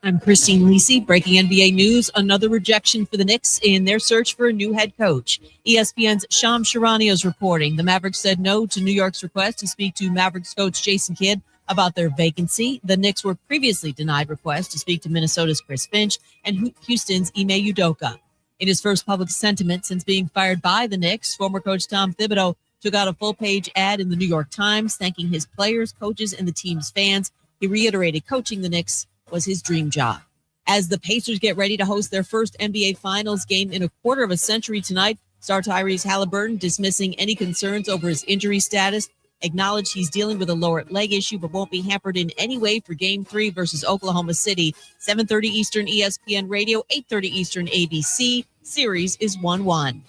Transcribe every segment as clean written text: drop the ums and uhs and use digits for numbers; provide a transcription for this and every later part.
I'm Christine Lisi. Breaking NBA news, another rejection for the Knicks in their search for a new head coach. ESPN's Shams Charania is reporting the Mavericks said no to New York's request to speak to Mavericks coach Jason Kidd about their vacancy. The Knicks were previously denied requests to speak to Minnesota's Chris Finch and Houston's Ime Udoka. In his first public sentiment since being fired by the Knicks, former coach Tom Thibodeau took out a full-page ad in the New York Times thanking his players, coaches, and the team's fans. He reiterated coaching the Knicks was his dream job. As the Pacers get ready to host their first NBA Finals game in a quarter of a century tonight, star Tyrese Halliburton dismissing any concerns over his injury status, acknowledged he's dealing with a lower leg issue but won't be hampered in any way for Game 3 versus Oklahoma City. 7:30 Eastern ESPN Radio, 8:30 Eastern ABC. Series is 1-1.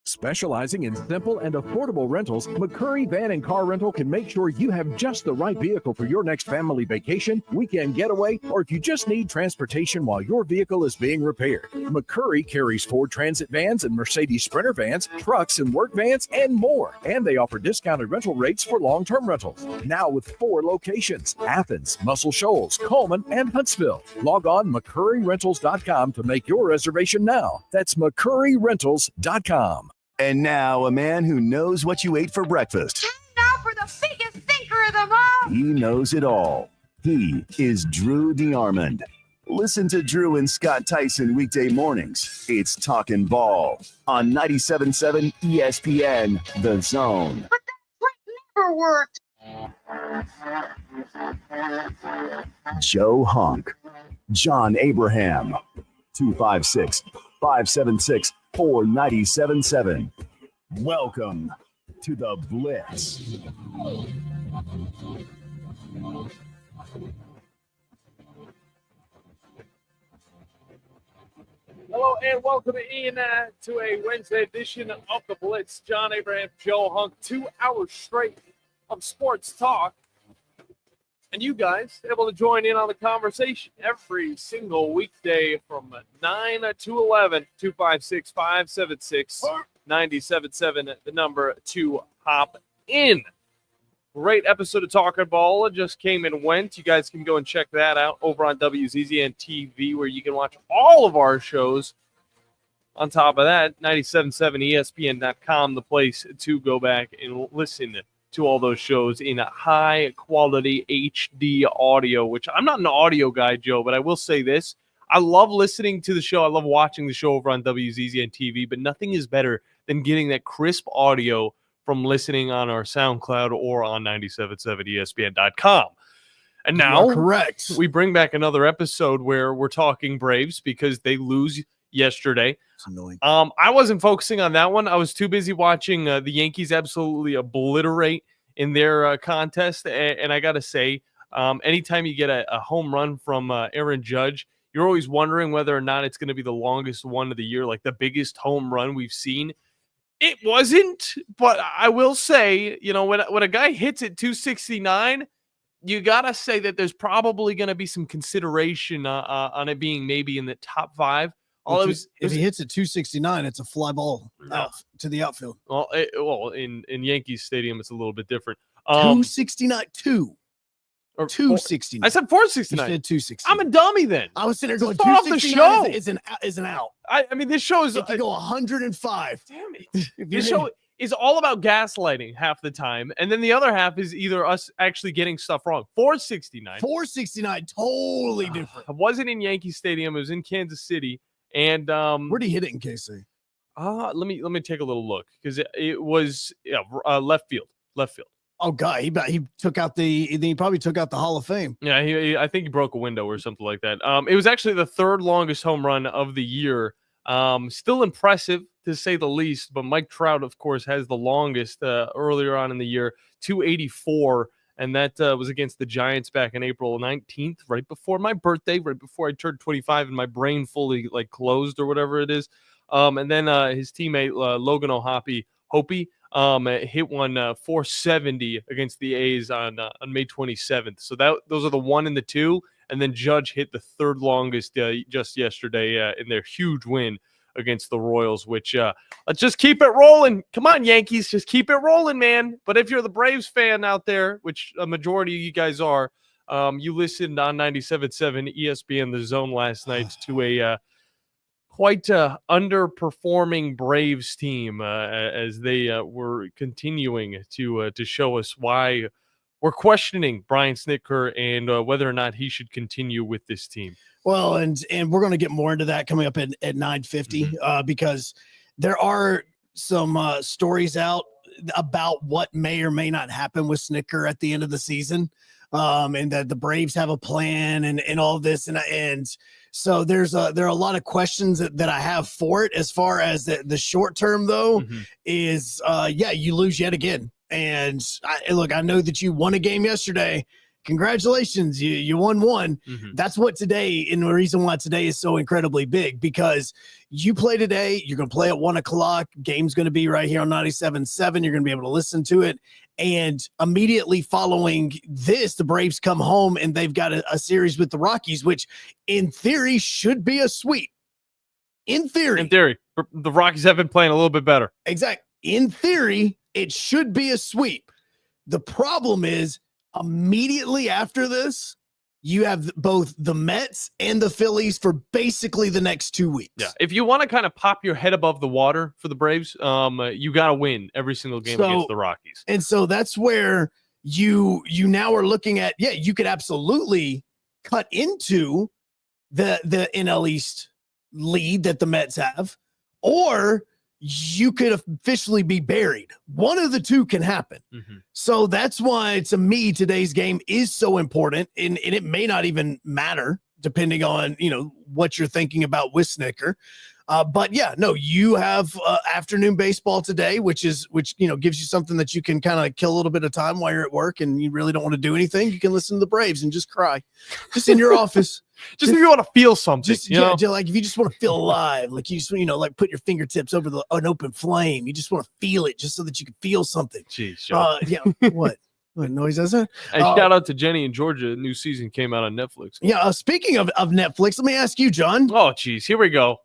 Specializing in simple and affordable rentals, McCurry Van and Car Rental can make sure you have just the right vehicle for your next family vacation, weekend getaway, or if you just need transportation while your vehicle is being repaired. McCurry carries Ford Transit vans and Mercedes Sprinter vans, trucks and work vans, and more. And they offer discounted rental rates for long-term rentals. Now with 4 locations: Athens, Muscle Shoals, Coleman, and Huntsville. Log on McCurryRentals.com to make your reservation now. That's McCurryRentals.com. And now, a man who knows what you ate for breakfast. Time now for the biggest thinker of them all. He knows it all. He is Drew DeArmond. Listen to Drew and Scott Tyson weekday mornings. It's Talkin' Ball on 97.7 ESPN, The Zone. But that never worked. Joe Hunk, John Abraham, 256-576-4977. Welcome to the Blitz. Hello and welcome in to a Wednesday edition of the Blitz. John Abraham, Joe Hunk, 2 hours straight of sports talk. And you guys able to join in on the conversation every single weekday from 9 to 11, 256-576-97.7, the number to hop in. Great episode of Talking Ball. It just came and went. You guys can go and check that out over on WZZN TV, where you can watch all of our shows. On top of that, 97.7 ESPN.com, the place to go back and listen to all those shows in a high-quality HD audio, which I'm not an audio guy, Joe, but I will say this. I love listening to the show. I love watching the show over on WZZN TV, but nothing is better than getting that crisp audio from listening on our SoundCloud or on 97.7 ESPN.com. And now correct. We bring back another episode where we're talking Braves because they lose yesterday. It's annoying. I wasn't focusing on that one. I was too busy watching the Yankees absolutely obliterate in their contest. And I got to say, anytime you get a home run from Aaron Judge, you're always wondering whether or not it's going to be the longest one of the year, like the biggest home run we've seen. It wasn't, but I will say, you know, when a guy hits at 269, you got to say that there's probably going to be some consideration on it being maybe in the top 5. If he hits at 269, it's a fly ball to the outfield. Well, in Yankees Stadium, it's a little bit different. 269, 269. I said 469. You said 269. I'm a dummy then. I was sitting there going, off the show. Is an out. I mean, this show is. It can go 105. Damn it. This show is all about gaslighting half the time, and then the other half is either us actually getting stuff wrong. 469. 469, totally different. It wasn't in Yankee Stadium. It was in Kansas City. And where did he hit it in KC? Let me take a little look, because it was left field. Oh God, he took out he probably took out the Hall of Fame. Yeah, I think he broke a window or something like that. It was actually the 3rd longest home run of the year. Still impressive to say the least, but Mike Trout, of course, has the longest earlier on in the year, 284. And that was against the Giants back on April 19th, right before my birthday, right before I turned 25 and my brain fully closed or whatever it is. And then his teammate Logan O'Hoppe hit one 470 against the A's on May 27th. So those are the 1 and the 2. And then Judge hit the 3rd longest just yesterday in their huge win against the Royals, which let's just keep it rolling. Come on, Yankees, just keep it rolling, man. But if you're the Braves fan out there, which a majority of you guys are, you listened on 97.7 ESPN The Zone last night to a quite underperforming Braves team as they were continuing to show us why we're questioning Bryan Snitker and whether or not he should continue with this team. Well, and we're going to get more into that coming up at 9:50 because there are some stories out about what may or may not happen with Snitker at the end of the season, and that the Braves have a plan and all this, and so there are a lot of questions that I have for it. As far as the short term, though, is you lose yet again. And I know that you won a game yesterday. Congratulations, you won one. That's what today, and the reason why today is so incredibly big, because you play today, you're going to play at 1:00. Game's going to be right here on 97.7. You're going to be able to listen to it. And immediately following this, the Braves come home and they've got a series with the Rockies, which in theory should be a sweep. In theory, the Rockies have been playing a little bit better. Exactly. In theory, it should be a sweep. The problem is immediately after this, you have both the Mets and the Phillies for basically the next 2 weeks. Yeah. If you want to kind of pop your head above the water for the Braves, you got to win every single game against the Rockies. And so that's where you now are looking at, you could absolutely cut into the NL East lead that the Mets have, or you could officially be buried. One of the two can happen. So that's why, to me, today's game is so important, and it may not even matter depending on, what you're thinking about with Snitker. But you have afternoon baseball today, which gives you something that you can kind of kill a little bit of time while you're at work and you really don't want to do anything. You can listen to the Braves and just cry, just in your office. Just if you want to feel something, like if you just want to feel alive, like you just, like put your fingertips over an open flame. You just want to feel it just so that you can feel something. Jeez, what? What noise is that? Hey, shout out to Jenny in Georgia. New season came out on Netflix. Speaking of Netflix, let me ask you, John. Oh, geez. Here we go.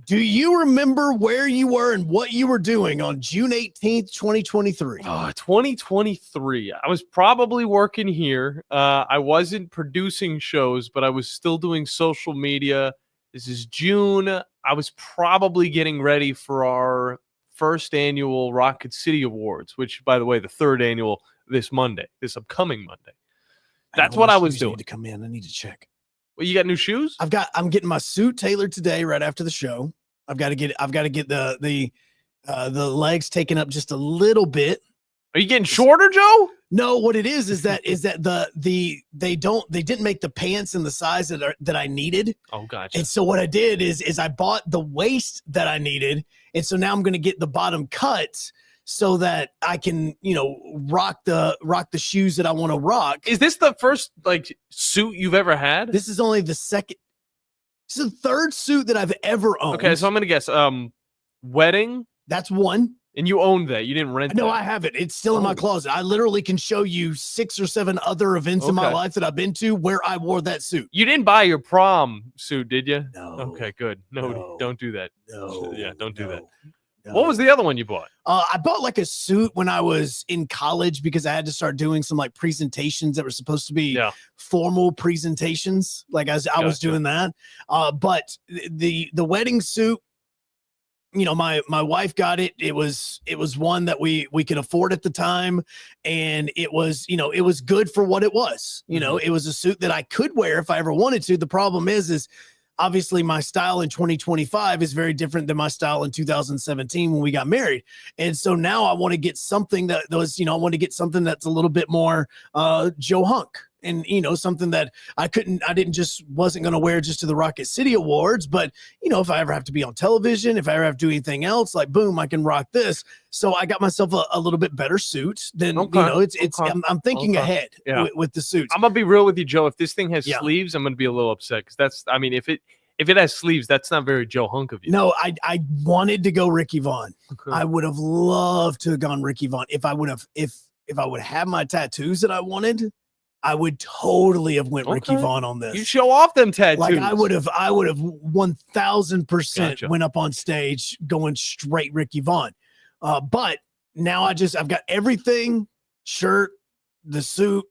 Do you remember where you were and what you were doing on June 18th, 2023? 2023. I was probably working here. I wasn't producing shows, but I was still doing social media. This is June. I was probably getting ready for our first annual Rocket City Awards, which, by the way, the third annual this upcoming Monday. That's what I was doing. I need to come in. I need to check. Well, you got new shoes? I'm getting my suit tailored today right after the show. I've got to get the legs taken up just a little bit. Are you getting shorter, Joe? No, what it is that they didn't make the pants in the size that I needed. Oh, gotcha. And so what I did is I bought the waist that I needed, and so now I'm going to get the bottom cuts so that I can, rock the shoes that I want to rock. Is this the first suit you've ever had? This is only the second. This is the third suit that I've ever owned. Okay, so I'm gonna guess. Wedding. That's one. And you owned that. You didn't rent. No, that. I have it. It's still in my closet. I literally can show you 6 or 7 other events in my life that I've been to where I wore that suit. You didn't buy your prom suit, did you? No. Okay, good. No, don't do that. No. Yeah, don't do that. No. What was the other one you bought? I bought a suit when I was in college because I had to start doing some presentations that were supposed to be formal presentations. I was doing that. But the wedding suit, my wife got it. It was one that we could afford at the time. And it was, it was good for what it was. It was a suit that I could wear if I ever wanted to. The problem is obviously my style in 2025 is very different than my style in 2017 when we got married. And so now I want to get something I want to get something that's a little bit more Joe Hunk. And, something that wasn't going to wear just to the Rocket City Awards. But, if I ever have to be on television, if I ever have to do anything else, boom, I can rock this. So I got myself a little bit better suit than, I'm thinking ahead with the suits. I'm going to be real with you, Joe. If this thing has sleeves, I'm going to be a little upset because if it has sleeves, that's not very Joe Hunk of you. No, I wanted to go Ricky Vaughn. I would have loved to have gone Ricky Vaughn if I would have had my tattoos that I wanted. I would totally have went Ricky Okay. Vaughn on this. You show off them tattoos. Like I would have 1000% Gotcha. went up on stage going straight Ricky Vaughn. But now I've got everything, shirt, the suit,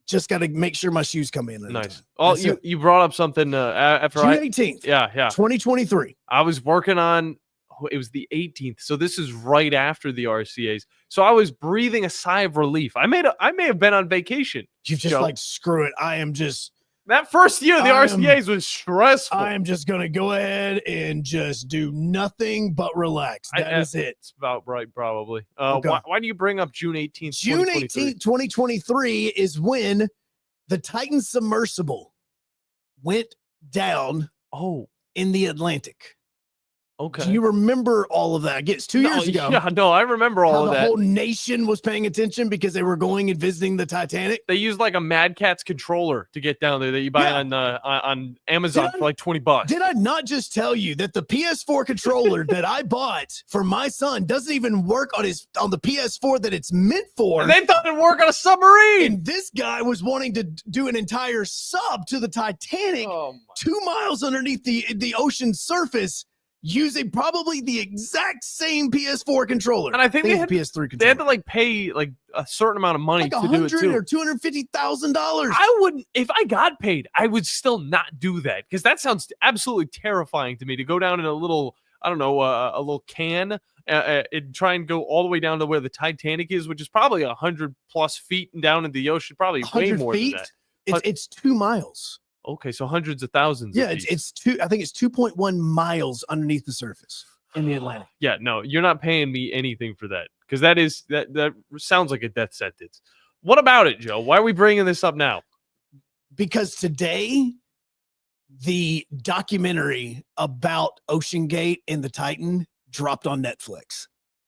just got to make sure my shoes come in. Nice. Oh, you brought up something after June 18th. Yeah. 2023. I was working on, it was the 18th. So this is right after the RCAs. So I was breathing a sigh of relief. I may have been on vacation. You've just like, screw it. That first year, the RCAs was stressful. I am just going to go ahead and just do nothing but relax. That is it. It's about right, probably. Okay. Why do you bring up June 18th? June 18th, 2023 is when the Titan submersible went down in the Atlantic. Okay. Do you remember all of that? Again, it's 2 years ago. Yeah, no, I remember all of that. The whole nation was paying attention because they were going and visiting the Titanic. They used like a Mad Catz controller to get down there that you buy on Amazon for like $20. Did I not just tell you that the PS4 controller that I bought for my son doesn't even work on the PS4 that it's meant for? And they thought it'd work on a submarine. And this guy was wanting to do an entire sub to the Titanic 2 miles underneath the ocean's surface, using probably the exact same PS4 controller. And I think they had PS3 controller. They had to like pay like a certain amount of money to do it too. Or $250,000. I wouldn't, if I got paid, I would still not do that because that sounds absolutely terrifying to me to go down in a little, I don't know, a little can and try and go all the way down to where the Titanic is, which is probably 100+ feet down in the ocean, probably way more feet? than that. It's 2 miles. Okay, so hundreds of thousands. Yeah, it's two. I think it's 2.1 miles underneath the surface in the Atlantic. Yeah, no, you're not paying me anything for that because that sounds like a death sentence. What about it, Joe? Why are we bringing this up now? Because today, the documentary about Ocean Gate and the Titan dropped on Netflix,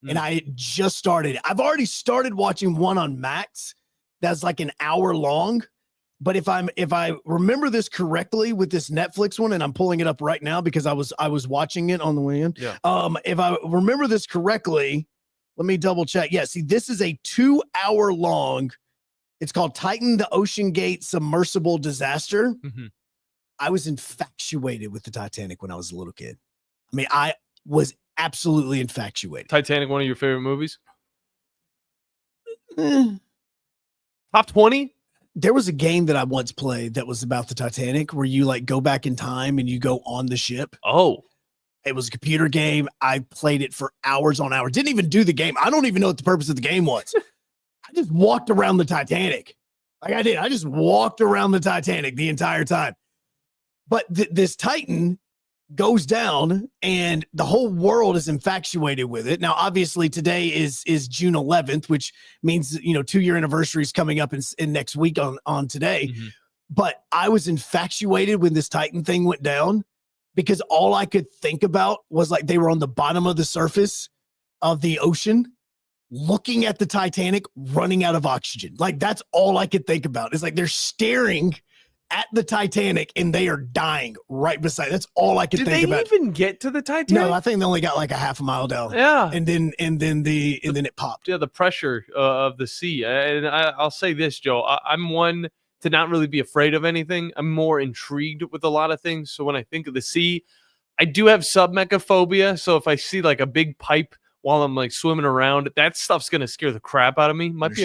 and I just started. I've already started watching one on Max that's like an hour long. But if I remember this correctly with this Netflix one, and I'm pulling it up right now because I was watching it on the way in. Yeah. If I remember this correctly, let me double check. Yeah, see, this is a 2 hour long. It's called Titan: The Ocean Gate Submersible Disaster. Mm-hmm. I was infatuated with the Titanic when I was a little kid. I mean, I was absolutely infatuated. Titanic, one of your favorite movies? Top 20? There was a game that I once played that was about the Titanic where you like go back in time and you go on the ship. Oh, it was a computer game. I played it for hours on hours. Didn't even do the game. I don't even know what the purpose of the game was. I just walked around the Titanic. Like I did. I just walked around the Titanic the entire time. But this Titan goes down and the whole world is infatuated with it. Now, obviously today is June 11th, which means, 2-year anniversary is coming up in next week on today. Mm-hmm. But I was infatuated when this Titan thing went down because all I could think about was like they were on the bottom of the surface of the ocean looking at the Titanic running out of oxygen. Like that's all I could think about. It's like they're staring at the Titanic and they are dying right beside. That's all I could think about. Did they even get to the Titanic? No, I think they only got like a half a mile down. Yeah, and then it popped. Yeah, the pressure of the sea. And I'll say this, Joe. I'm one to not really be afraid of anything. I'm more intrigued with a lot of things. So when I think of the sea, I do have submechaphobia. So if I see like a big pipe while I'm like swimming around, that stuff's gonna scare the crap out of me. Might be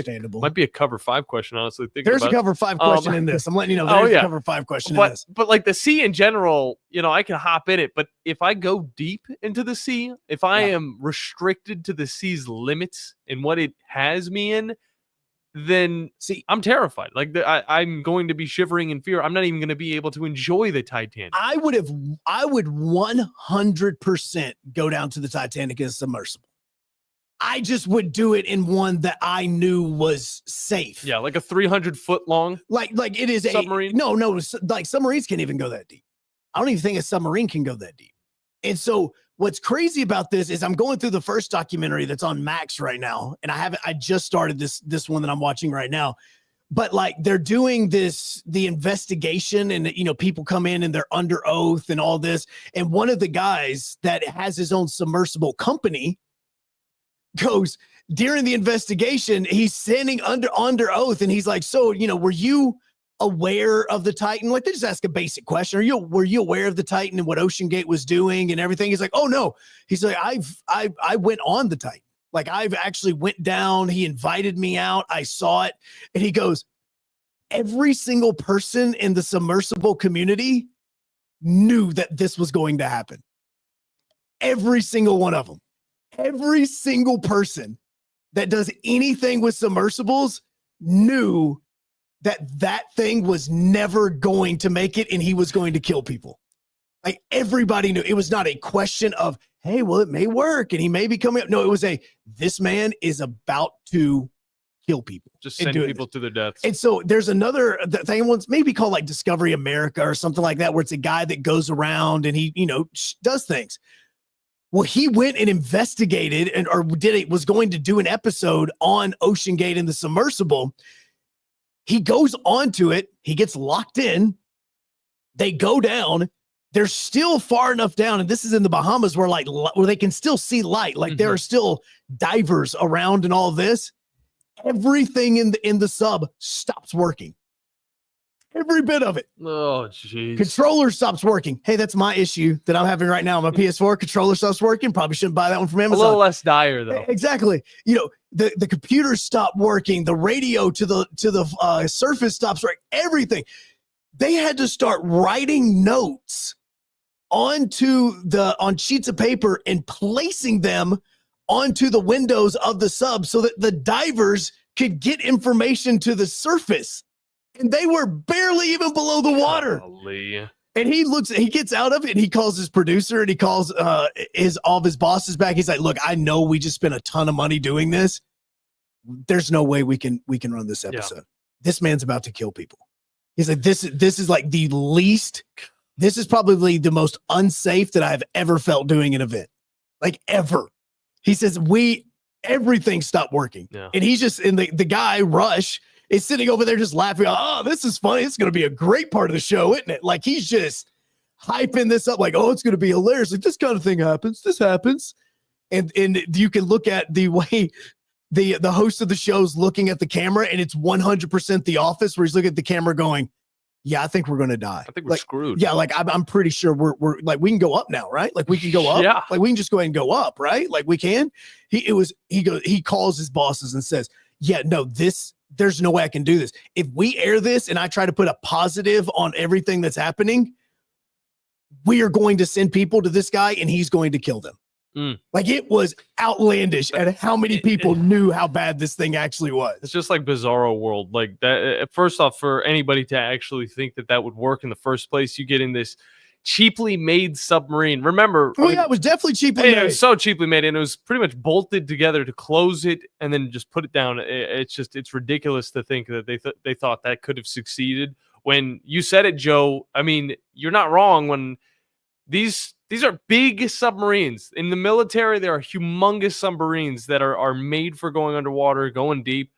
a cover 5 question, honestly. There's a cover 5 question in this. I'm letting you know there's a cover 5 question in this. But like the sea in general, I can hop in it. But if I go deep into the sea, if I am restricted to the sea's limits and what it has me in, then I'm terrified. Like I'm going to be shivering in fear. I'm not even going to be able to enjoy the Titanic. I would 100% go down to the Titanic as submersible. I just would do it in one that I knew was safe. Yeah, like a 300-foot long. Like it is submarine. No, like submarines can't even go that deep. I don't even think a submarine can go that deep. And so what's crazy about this is I'm going through the first documentary that's on Max right now, and I just started this one that I'm watching right now. But like they're doing the investigation, and people come in and they're under oath and all this. And one of the guys that has his own submersible company goes, during the investigation, he's standing under oath, and he's like, so, were you aware of the Titan? Like, they just ask a basic question. Were you aware of the Titan and what Ocean Gate was doing and everything? He's like, oh no. He's like, I went on the Titan. Like, I've actually went down. He invited me out. I saw it. And he goes, every single person in the submersible community knew that this was going to happen. Every single one of them. Every single person that does anything with submersibles knew that thing was never going to make it and he was going to kill people. Like, everybody knew. It was not a question of, hey, well, it may work and he may be coming up. No, it was this man is about to kill people. Just send people to their deaths. And so there's another thing, one's maybe called like Discovery America or something like that, where it's a guy that goes around and he, does things. Well, he went and investigated was going to do an episode on Ocean Gate and the submersible. He goes onto it. He gets locked in. They go down. They're still far enough down. And this is in the Bahamas where they can still see light. Like, there are still divers around and all of this. Everything in the sub stops working. Every bit of it. Oh, jeez. Controller stops working. Hey, that's my issue that I'm having right now. My PS4 controller stops working. Probably shouldn't buy that one from Amazon. A little less dire, though. Exactly. The computer stopped working. The radio to the surface stops working. Everything. They had to start writing notes on sheets of paper and placing them onto the windows of the sub so that the divers could get information to the surface. And they were barely even below the water. Golly. And he gets out of it and he calls his producer and he calls all of his bosses back. He's like, look, I know we just spent a ton of money doing this. There's no way we can run this episode. Yeah. This man's about to kill people. He's like, this is like this is probably the most unsafe that I've ever felt doing an event. Like, ever. He says, everything stopped working. Yeah. And he's just, and the guy, Rush, is sitting over there just laughing. Oh, this is funny. It's going to be a great part of the show, isn't it? Like, he's just hyping this up like, oh, it's going to be hilarious. Like, this kind of thing happens. This happens. And you can look at the way the host of the show's looking at the camera, and it's 100% The Office, where he's looking at the camera going, yeah, I think we're going to die. I think we're screwed. Yeah, like, I'm pretty sure we're like, we can go up now, right? Like, we can go up. Yeah. Like, we can just go ahead and go up, right? Like, we can. He calls his bosses and says, yeah, no, there's no way I can do this. If we air this and I try to put a positive on everything that's happening, we are going to send people to this guy and he's going to kill them. Like, it was outlandish at how many people knew how bad this thing actually was. It's just like Bizarro World. Like, that. First off, for anybody to actually think that would work in the first place, you get in this cheaply made submarine. Remember? Oh, yeah, it was definitely cheaply made. It was so cheaply made, and it was pretty much bolted together to close it and then just put it down. It's ridiculous to think that they thought that could have succeeded. When you said it, Joe, I mean, you're not wrong. When these are big submarines. In the military, there are humongous submarines that are made for going underwater, going deep,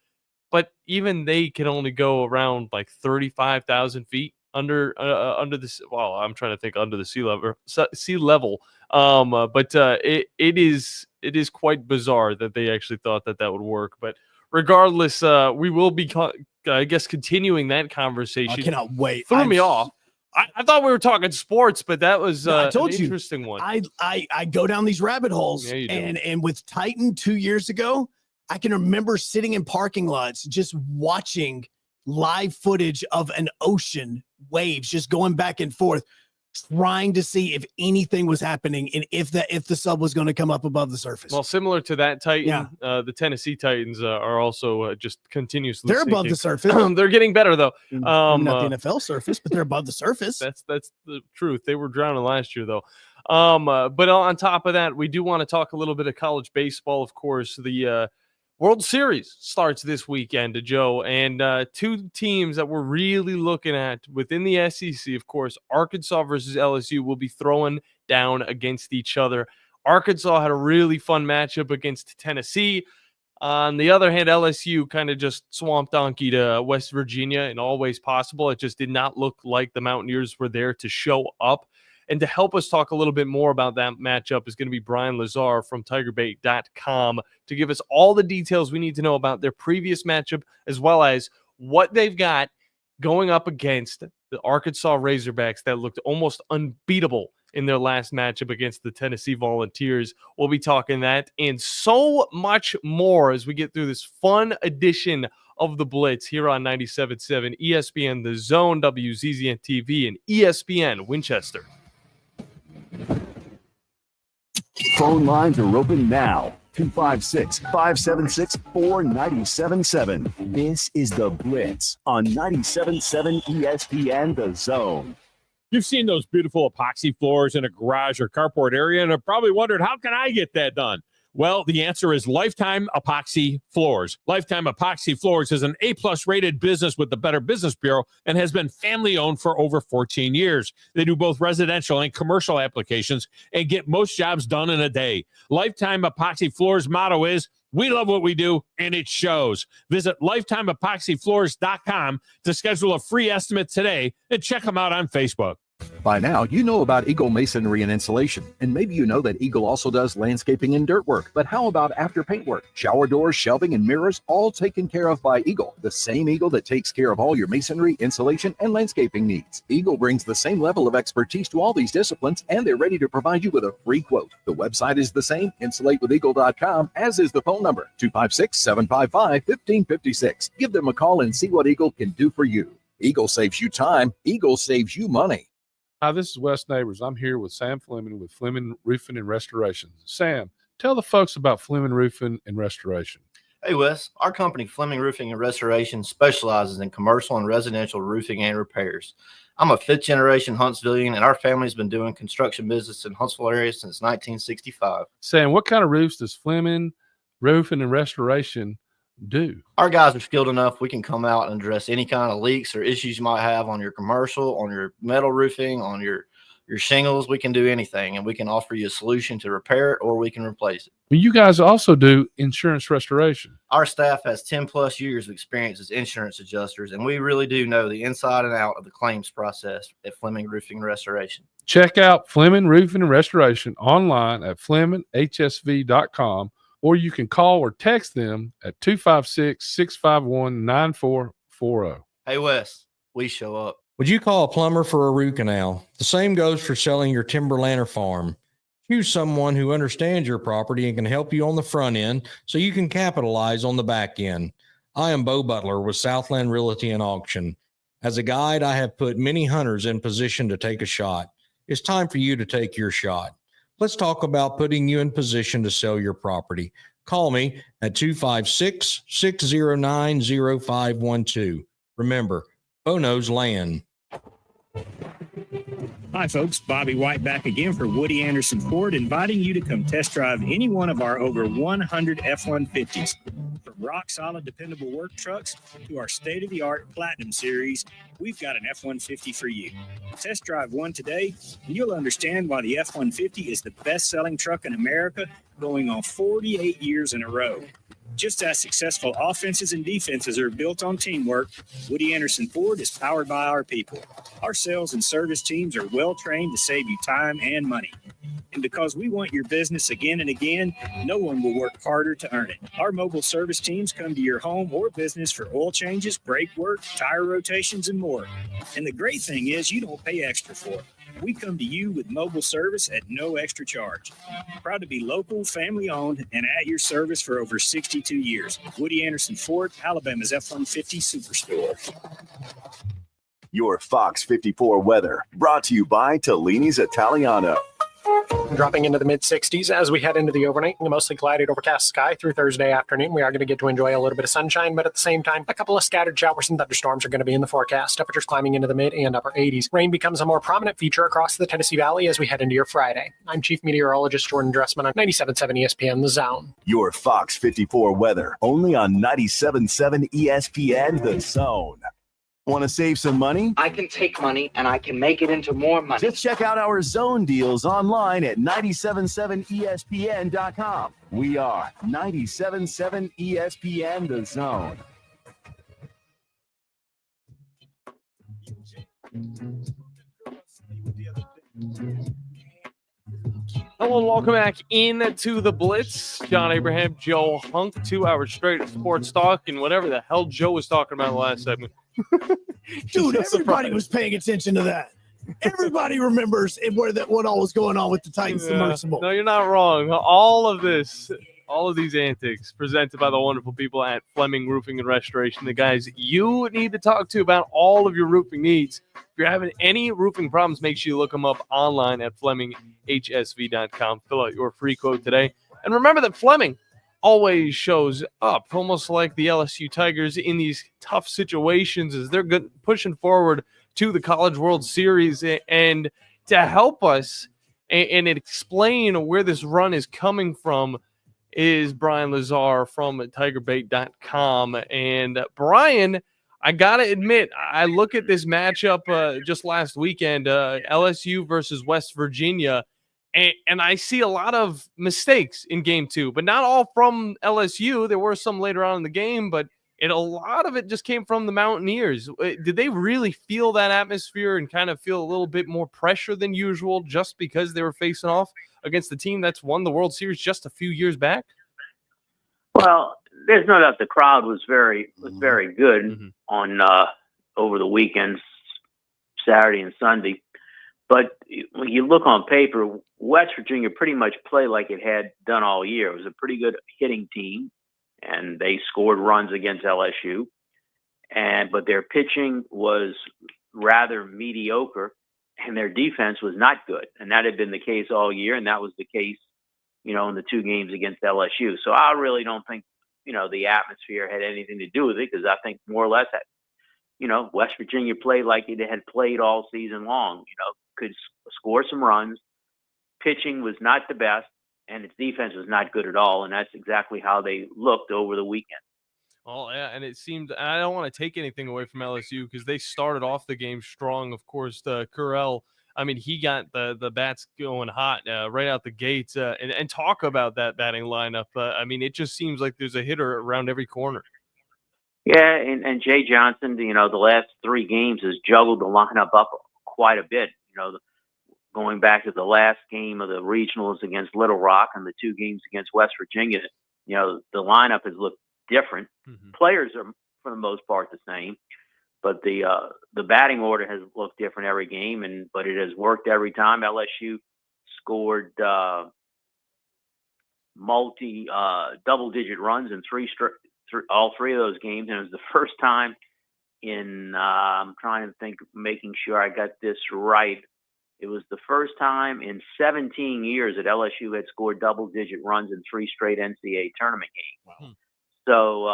but even they can only go around like 35,000 feet under the, well, I'm trying to think under the sea level. But it is quite bizarre that they actually thought that would work. But regardless, we will be, I guess, continuing that conversation. I cannot wait. Threw me off. I thought we were talking sports, but that was I told an you, interesting one. I go down these rabbit holes, and with Titan 2 years ago, I can remember sitting in parking lots just watching live footage of an ocean, waves just going back and forth, trying to see if anything was happening and if the sub was going to come up above the surface. Well, similar to that Titan, the Tennessee Titans are also just continuously they're sinking. above the surface. They're getting better though. Not the NFL surface, but they're above the surface. That's the truth. They were drowning last year though. But on top of that, we do want to talk a little bit of college baseball. Of course, the World Series starts this weekend, Joe, and two teams that we're really looking at within the SEC, of course, Arkansas versus LSU will be throwing down against each other. Arkansas had a really fun matchup against Tennessee. On the other hand, LSU kind of just swamp donkeyed West Virginia in all ways possible. It just did not look like the Mountaineers were there to show up. And to help us talk a little bit more about that matchup is going to be Bryan Lazare from Tigerbait.com to give us all the details we need to know about their previous matchup, as well as what they've got going up against the Arkansas Razorbacks that looked almost unbeatable in their last matchup against the Tennessee Volunteers. We'll be talking that and so much more as we get through this fun edition of the Blitz here on 97.7 ESPN, The Zone, WZZN TV, and ESPN Winchester. Phone lines are open now. 256-576-4977. This is the Blitz on 97.7 ESPN, The Zone. You've seen those beautiful epoxy floors in a garage or carport area and have probably wondered, how can I get that done? Well, the answer is Lifetime Epoxy Floors. Lifetime Epoxy Floors is an A-plus rated business with the Better Business Bureau and has been family-owned for over 14 years. They do both residential and commercial applications and get most jobs done in a day. Lifetime Epoxy Floors' motto is, we love what we do, and it shows. Visit LifetimeEpoxyFloors.com to schedule a free estimate today and check them out on Facebook. By now, you know about Eagle Masonry and Insulation, and maybe you know that Eagle also does landscaping and dirt work. But how about after paint work? Shower doors, shelving, and mirrors, all taken care of by Eagle, the same Eagle that takes care of all your masonry, insulation, and landscaping needs. Eagle brings the same level of expertise to all these disciplines, and they're ready to provide you with a free quote. The website is the same, insulatewitheagle.com, as is the phone number, 256-755-1556. Give them a call and see what Eagle can do for you. Eagle saves you time. Eagle saves you money. Hi, this is Wes Neighbors. I'm here with Sam Fleming with Fleming Roofing and Restoration. Sam, tell the folks about Fleming Roofing and Restoration. Hey, Wes. Our company, Fleming Roofing and Restoration, specializes in commercial and residential roofing and repairs. I'm a fifth-generation Huntsvillian, and our family's been doing construction business in Huntsville area since 1965. Sam, what kind of roofs does Fleming Roofing and Restoration do? Our guys are skilled enough. We can come out and address any kind of leaks or issues you might have on your commercial, on your metal roofing, on your shingles. We can do anything, and we can offer you a solution to repair it, or we can replace it. You guys also do insurance restoration. Our staff has 10 plus years of experience as insurance adjusters, and we really do know the inside and out of the claims process at Fleming Roofing and Restoration. Check out Fleming Roofing and Restoration online at FlemingHSV.com, or you can call or text them at 256-651-9440. Hey, Wes, we show up. Would you call a plumber for a root canal? The same goes for selling your timberland or farm. Choose someone who understands your property and can help you on the front end so you can capitalize on the back end. I am Bo Butler with Southland Realty and Auction. As a guide, I have put many hunters in position to take a shot. It's time for you to take your shot. Let's talk about putting you in position to sell your property. Call me at 256-609-0512. Remember, Bo knows land. Hi, folks. Bobby White back again for Woody Anderson Ford, inviting you to come test drive any one of our over 100 F-150s. From rock-solid, dependable work trucks to our state-of-the-art Platinum Series, we've got an F-150 for you. Test drive one today, and you'll understand why the F-150 is the best-selling truck in America, going on 48 years in a row. Just as successful offenses and defenses are built on teamwork, Woody Anderson Ford is powered by our people. Our sales and service teams are well-trained to save you time and money. And because we want your business again and again, no one will work harder to earn it. Our mobile service teams come to your home or business for oil changes, brake work, tire rotations, and more. And the great thing is you don't pay extra for it. We come to you with mobile service at no extra charge. Proud to be local, family-owned, and at your service for over 62 years. Woody Anderson Ford, Alabama's F-150 Superstore. Your Fox 54 weather brought to you by Tellini's Italiano. Dropping into the mid-60s as we head into the overnight. A mostly cloudy, overcast sky through Thursday afternoon. We are going to get to enjoy a little bit of sunshine, but at the same time, a couple of scattered showers and thunderstorms are going to be in the forecast. Temperatures climbing into the mid and upper 80s. Rain becomes a more prominent feature across the Tennessee Valley as we head into your Friday. I'm Chief Meteorologist Jordan Dressman on 97.7 ESPN The Zone. Your Fox 54 weather only on 97.7 ESPN The Zone. Want to save some money? I can take money and I can make it into more money. Just check out our zone deals online at 977ESPN.com. We are 97.7 ESPN The Zone. Hello and welcome back into the Blitz. John Abraham, Joe Hunk, 2 hours straight of sports talk and whatever the hell Joe was talking about in the last segment. Dude, everybody was paying attention to that. Everybody remembers what all was going on with the Titans submersible. No, you're not wrong. All of this, all of these antics presented by the wonderful people at Fleming Roofing and Restoration, the guys you need to talk to about all of your roofing needs. If you're having any roofing problems, make sure you look them up online at FlemingHSV.com. Fill out your free quote today. And remember that Fleming always shows up, almost like the LSU Tigers in these tough situations as they're pushing forward to the College World Series. And to help us and explain where this run is coming from is Bryan Lazare from Tigerbait.com. And Bryan, I got to admit, I look at this matchup just last weekend, LSU versus West Virginia, and I see a lot of mistakes in game two, but not all from LSU. There were some later on in the game, but a lot of it just came from the Mountaineers. Did they really feel that atmosphere and kind of feel a little bit more pressure than usual just because they were facing off against the team that's won the World Series just a few years back? Well, there's no doubt the crowd was very good on over the weekends, Saturday and Sunday. But when you look on paper, West Virginia pretty much played like it had done all year. It was a pretty good hitting team, and they scored runs against LSU. But their pitching was rather mediocre, and their defense was not good. And that had been the case all year, and that was the case, in the 2 games against LSU. So I really don't think, the atmosphere had anything to do with it, because I think more or less that, West Virginia played like it had played all season long, could score some runs. Pitching was not the best, and its defense was not good at all. And that's exactly how they looked over the weekend. Oh, yeah, and it seemed – I don't want to take anything away from LSU because they started off the game strong. Of course, Currell, he got the bats going hot right out the gates. And talk about that batting lineup. It just seems like there's a hitter around every corner. Yeah, and Jay Johnson, the last 3 games has juggled the lineup up quite a bit. Going back to the last game of the regionals against Little Rock and the 2 games against West Virginia, the lineup has looked different. Players are, for the most part, the same, but the batting order has looked different every game, but it has worked every time. LSU scored double-digit runs in all 3 of those games, and it was the first time in I'm trying to think, making sure I got this right. It was the first time in 17 years that LSU had scored double-digit runs in 3 straight NCAA tournament games. Wow. So,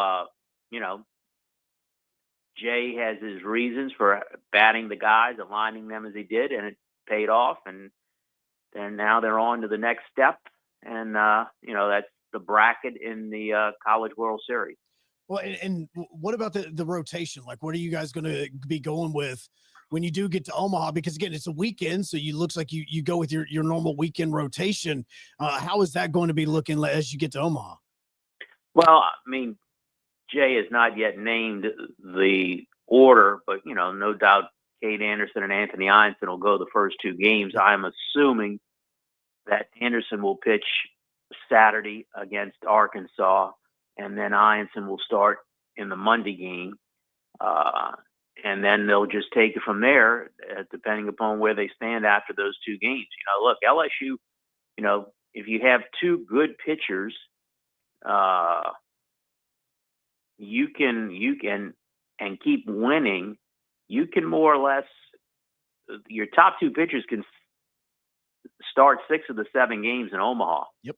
Jay has his reasons for batting the guys, aligning them as he did, and it paid off. And now they're on to the next step, and that's the bracket in the College World Series. Well, and what about the rotation? Like, what are you guys going to be going with when you do get to Omaha? Because again, it's a weekend, so you looks like you go with your normal weekend rotation. How is that going to be looking as you get to Omaha? Well, Jay has not yet named the order, but no doubt Cade Anderson and Anthony Einson will go the first 2 games. I'm assuming that Anderson will pitch Saturday against Arkansas, and then Einson will start in the Monday game. And then they'll just take it from there, depending upon where they stand after those 2 games. Look, LSU, if you have 2 good pitchers, you can and keep winning, you can more or less, your top 2 pitchers can start 6 of the 7 games in Omaha. Yep.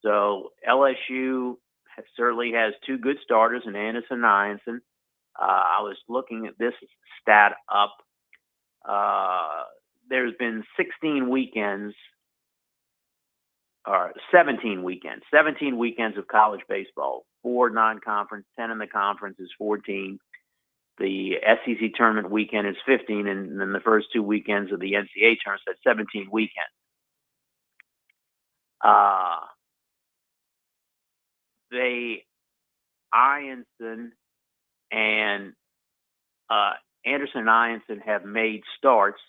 So LSU certainly has 2 good starters in Anderson and Einson. I was looking at this stat up. There's been 17 weekends of college baseball, 4 non-conference, 10 in the conference is 14. The SEC tournament weekend is 15, and then the first 2 weekends of the NCAA tournament, so that's 17 weekends. Einson and Anderson and Einson have made starts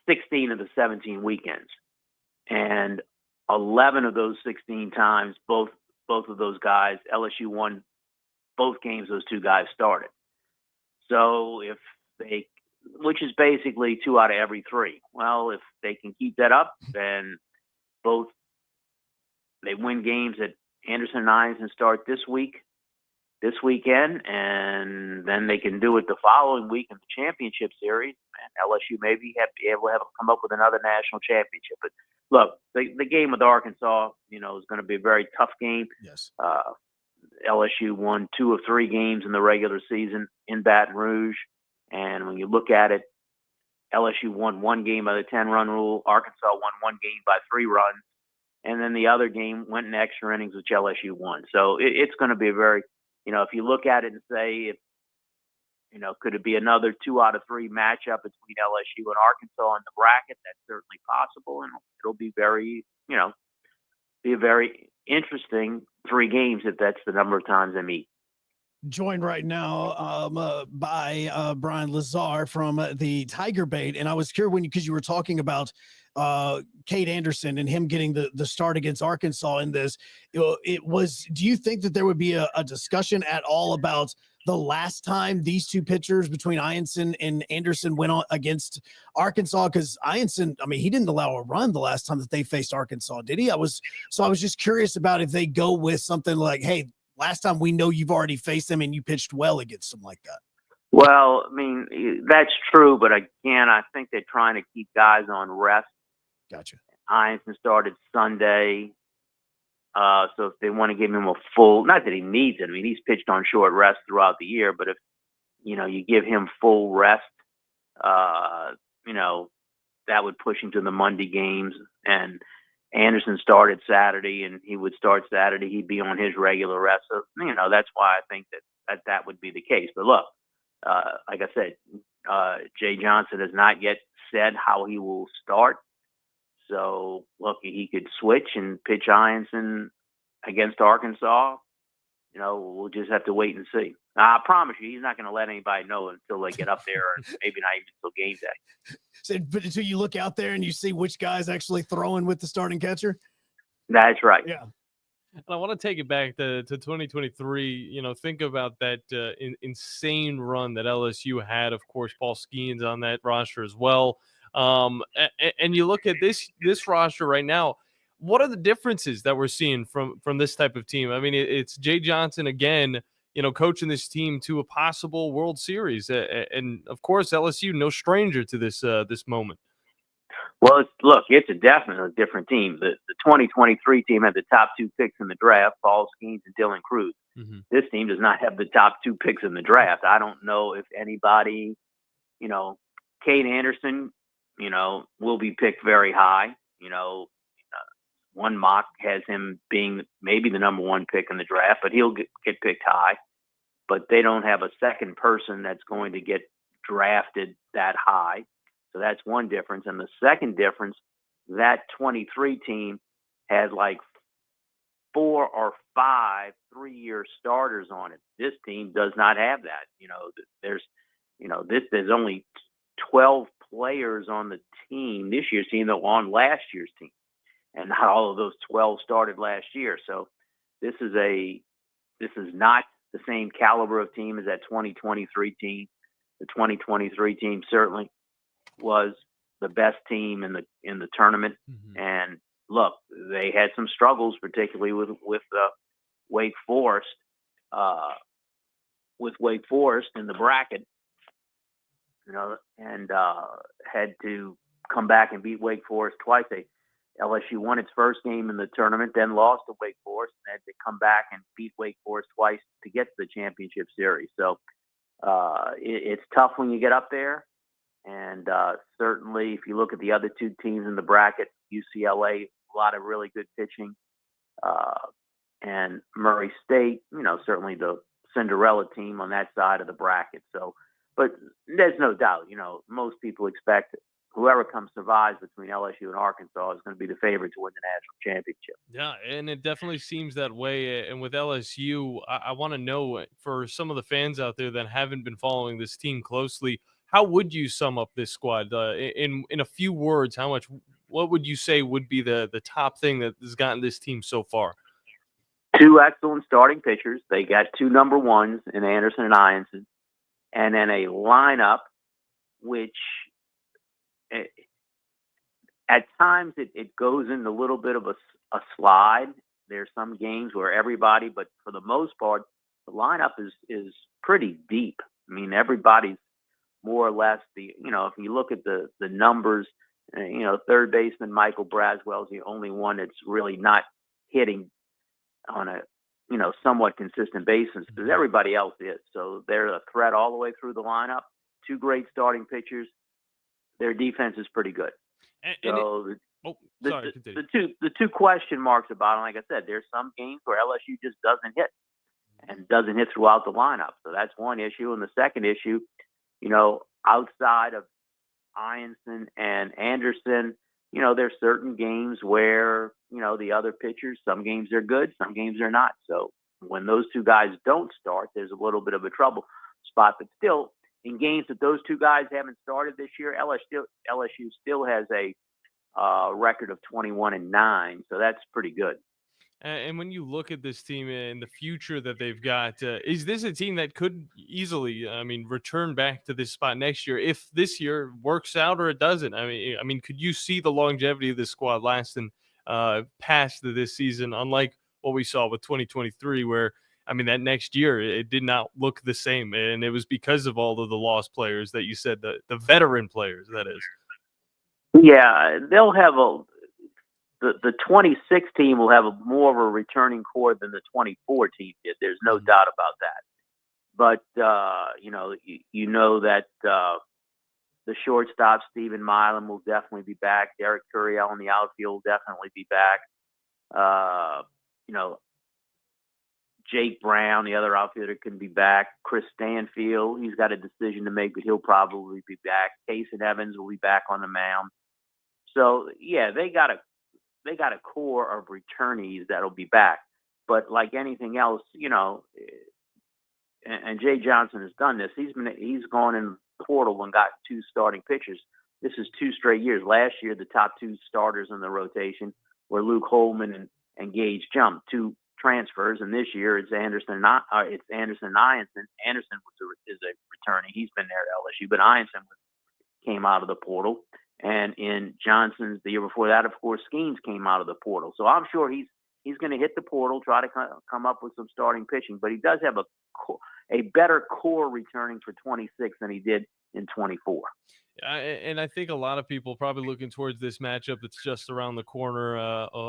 16 of the 17 weekends. and 11 of those 16 times, both of those guys, LSU won both games those two guys started. So if they, which is basically 2 out of every 3. Well, if they can keep that up, then they win games that Anderson and Ianson start this weekend, and then they can do it the following week in the championship series, and LSU maybe be able to come up with another national championship. But look, the game with Arkansas, is going to be a very tough game. Yes. LSU won 2 of 3 games in the regular season in Baton Rouge, and when you look at it, LSU won 1 game by the 10-run rule. Arkansas won 1 game by 3 runs. And then the other game went in extra innings, which LSU won. So it's going to be a very, if you look at it and say, could it be another 2 out of 3 matchup between LSU and Arkansas in the bracket? That's certainly possible. And it'll be very, be a very interesting 3 games if that's the number of times they meet. Joined right now by Bryan Lazare from the Tigerbait. And I was curious because you were talking about Cade Anderson and him getting the start against Arkansas in this. Do you think that there would be a discussion at all about the last time these two pitchers between Ianson and Anderson went on against Arkansas? Because Ianson, he didn't allow a run the last time that they faced Arkansas, did he? I was just curious about if they go with something like, hey, last time we know you've already faced them and you pitched well against them like that. Well, that's true, but again, I think they're trying to keep guys on rest. Gotcha. Ianson started Sunday, so if they want to give him a full, not that he needs it. He's pitched on short rest throughout the year, but if you give him full rest, that would push him to the Monday games. And Anderson started Saturday, and he would start Saturday. He'd be on his regular rest. So, that's why I think that would be the case. But look, like I said, Jay Johnson has not yet said how he will start. So, look, he could switch and pitch Ianson against Arkansas. We'll just have to wait and see. I promise you, he's not going to let anybody know until they get up there, or maybe not even until game day. But until you look out there and you see which guy's actually throwing with the starting catcher? That's right. Yeah. And I want to take it back to 2023. Think about that insane run that LSU had. Of course, Paul Skeens on that roster as well. And you look at this roster right now. What are the differences that we're seeing from this type of team? It's Jay Johnson again, coaching this team to a possible World Series, and of course LSU no stranger to this moment. Well, it's a definitely different team. The 2023 team had the top 2 picks in the draft, Paul Skeens and Dylan Cruz. Mm-hmm. This team does not have the top 2 picks in the draft. I don't know if anybody, Cade Anderson, will be picked very high. One mock has him being maybe the number 1 pick in the draft, but he'll get picked high. But they don't have a second person that's going to get drafted that high. So that's one difference. And the second difference, that 23 team had like 4 or 5 3-year starters on it. This team does not have that. There's only 12 players on the team, this year's team, that were on last year's team. And not all of those 12 started last year. So this is not the same caliber of team as that 2023 team. The 2023 team certainly was the best team in the tournament. Mm-hmm. And look, they had some struggles, particularly with Wake Forest. With Wake Forest in the bracket, and had to come back and beat Wake Forest twice. LSU won its first game in the tournament, then lost to Wake Forest, and had to come back and beat Wake Forest twice to get to the championship series. So it's tough when you get up there. And certainly, if you look at the other 2 teams in the bracket, UCLA, a lot of really good pitching, and Murray State, certainly the Cinderella team on that side of the bracket. So, but there's no doubt, most people expect whoever survives between LSU and Arkansas is going to be the favorite to win the national championship. Yeah, and it definitely seems that way. And with LSU, I want to know, for some of the fans out there that haven't been following this team closely, how would you sum up this squad in a few words? what would you say would be the top thing that has gotten this team so far? Two excellent starting pitchers. They got two number ones in Anderson and Ianson, and then a lineup which at times it goes in a little bit of a slide. There's some games where everybody, but for the most part, the lineup is pretty deep. I mean, everybody's more or less if you look at the numbers, third baseman Michael Braswell is the only one that's really not hitting on a somewhat consistent basis, because everybody else is. So they're a threat all the way through the lineup. Two great starting pitchers. Their defense is pretty good. The two question marks about it, like I said, there's some games where LSU just doesn't hit and doesn't hit throughout the lineup. So that's one issue. And the second issue, outside of Ianson and Anderson, there's certain games where, the other pitchers, some games they're good, some games they're not. So when those two guys don't start, there's a little bit of a trouble spot. But still, in games that those two guys haven't started this year, LSU still has a record of 21-9. So that's pretty good. And when you look at this team and the future that they've got, is this a team that could easily, return back to this spot next year if this year works out or it doesn't? I mean, could you see the longevity of this squad lasting past this season, unlike what we saw with 2023, where that next year it did not look the same, and it was because of all of the lost players that you said, the veteran players, that is. Yeah, they'll have the 26 team will have more of a returning core than the 24 team did. There's no doubt about that. But, that the shortstop, Stephen Milam, will definitely be back. Derek Curiel in the outfield will definitely be back. Jake Brown, the other outfielder, can be back. Chris Stanfield, he's got a decision to make, but he'll probably be back. Cason Evans will be back on the mound. So, yeah, they got a core of returnees that'll be back. But like anything else, and Jay Johnson has done this. He's gone in the portal and got two starting pitchers. This is 2 straight years. Last year, the top 2 starters in the rotation were Luke Holman and Gage Jump, 2 transfers. And this year, it's Anderson and Ianson. Anderson is a returning. He's been there at LSU, but Ianson came out of the portal. And in Johnson's the year before that, of course, Skeens came out of the portal. So I'm sure he's going to hit the portal, try to come up with some starting pitching. But he does have a better core returning for 26 than he did in 24. And I think a lot of people probably looking towards this matchup that's just around the corner,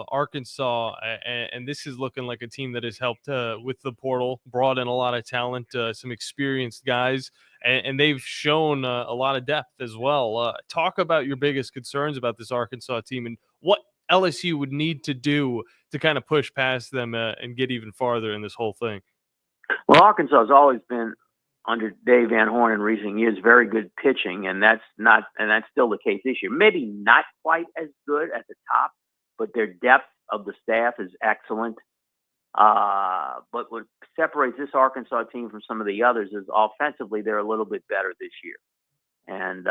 Arkansas, and this is looking like a team that has helped with the portal, brought in a lot of talent, some experienced guys, and they've shown a lot of depth as well. Talk about your biggest concerns about this Arkansas team and what LSU would need to do to kind of push past them and get even farther in this whole thing. Well, Arkansas has always been, under Dave Van Horn in recent years, very good pitching, and that's still the case this year. Maybe not quite as good at the top, but their depth of the staff is excellent. But what separates this Arkansas team from some of the others is offensively they're a little bit better this year, and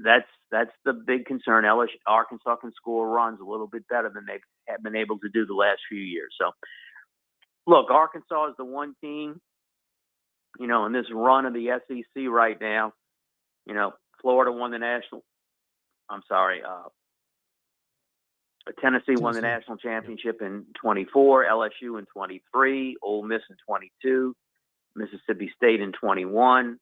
that's the big concern. Arkansas can score runs a little bit better than they have been able to do the last few years. So, look, Arkansas is the one team. In this run of the SEC right now, Florida won the national. Tennessee won the national championship in 24, LSU in 23, Ole Miss in 22, Mississippi State in 21.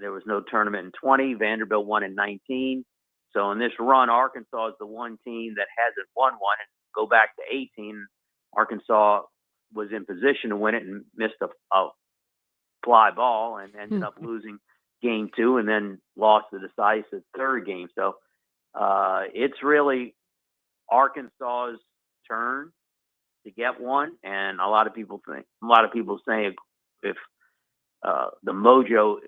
There was no tournament in 20. Vanderbilt won in 19. So in this run, Arkansas is the one team that hasn't won one. And go back to 18, Arkansas was in position to win it and missed a fly ball and ended up losing game 2 and then lost the decisive third game. So it's really Arkansas's turn to get one. And a lot of people say if the mojo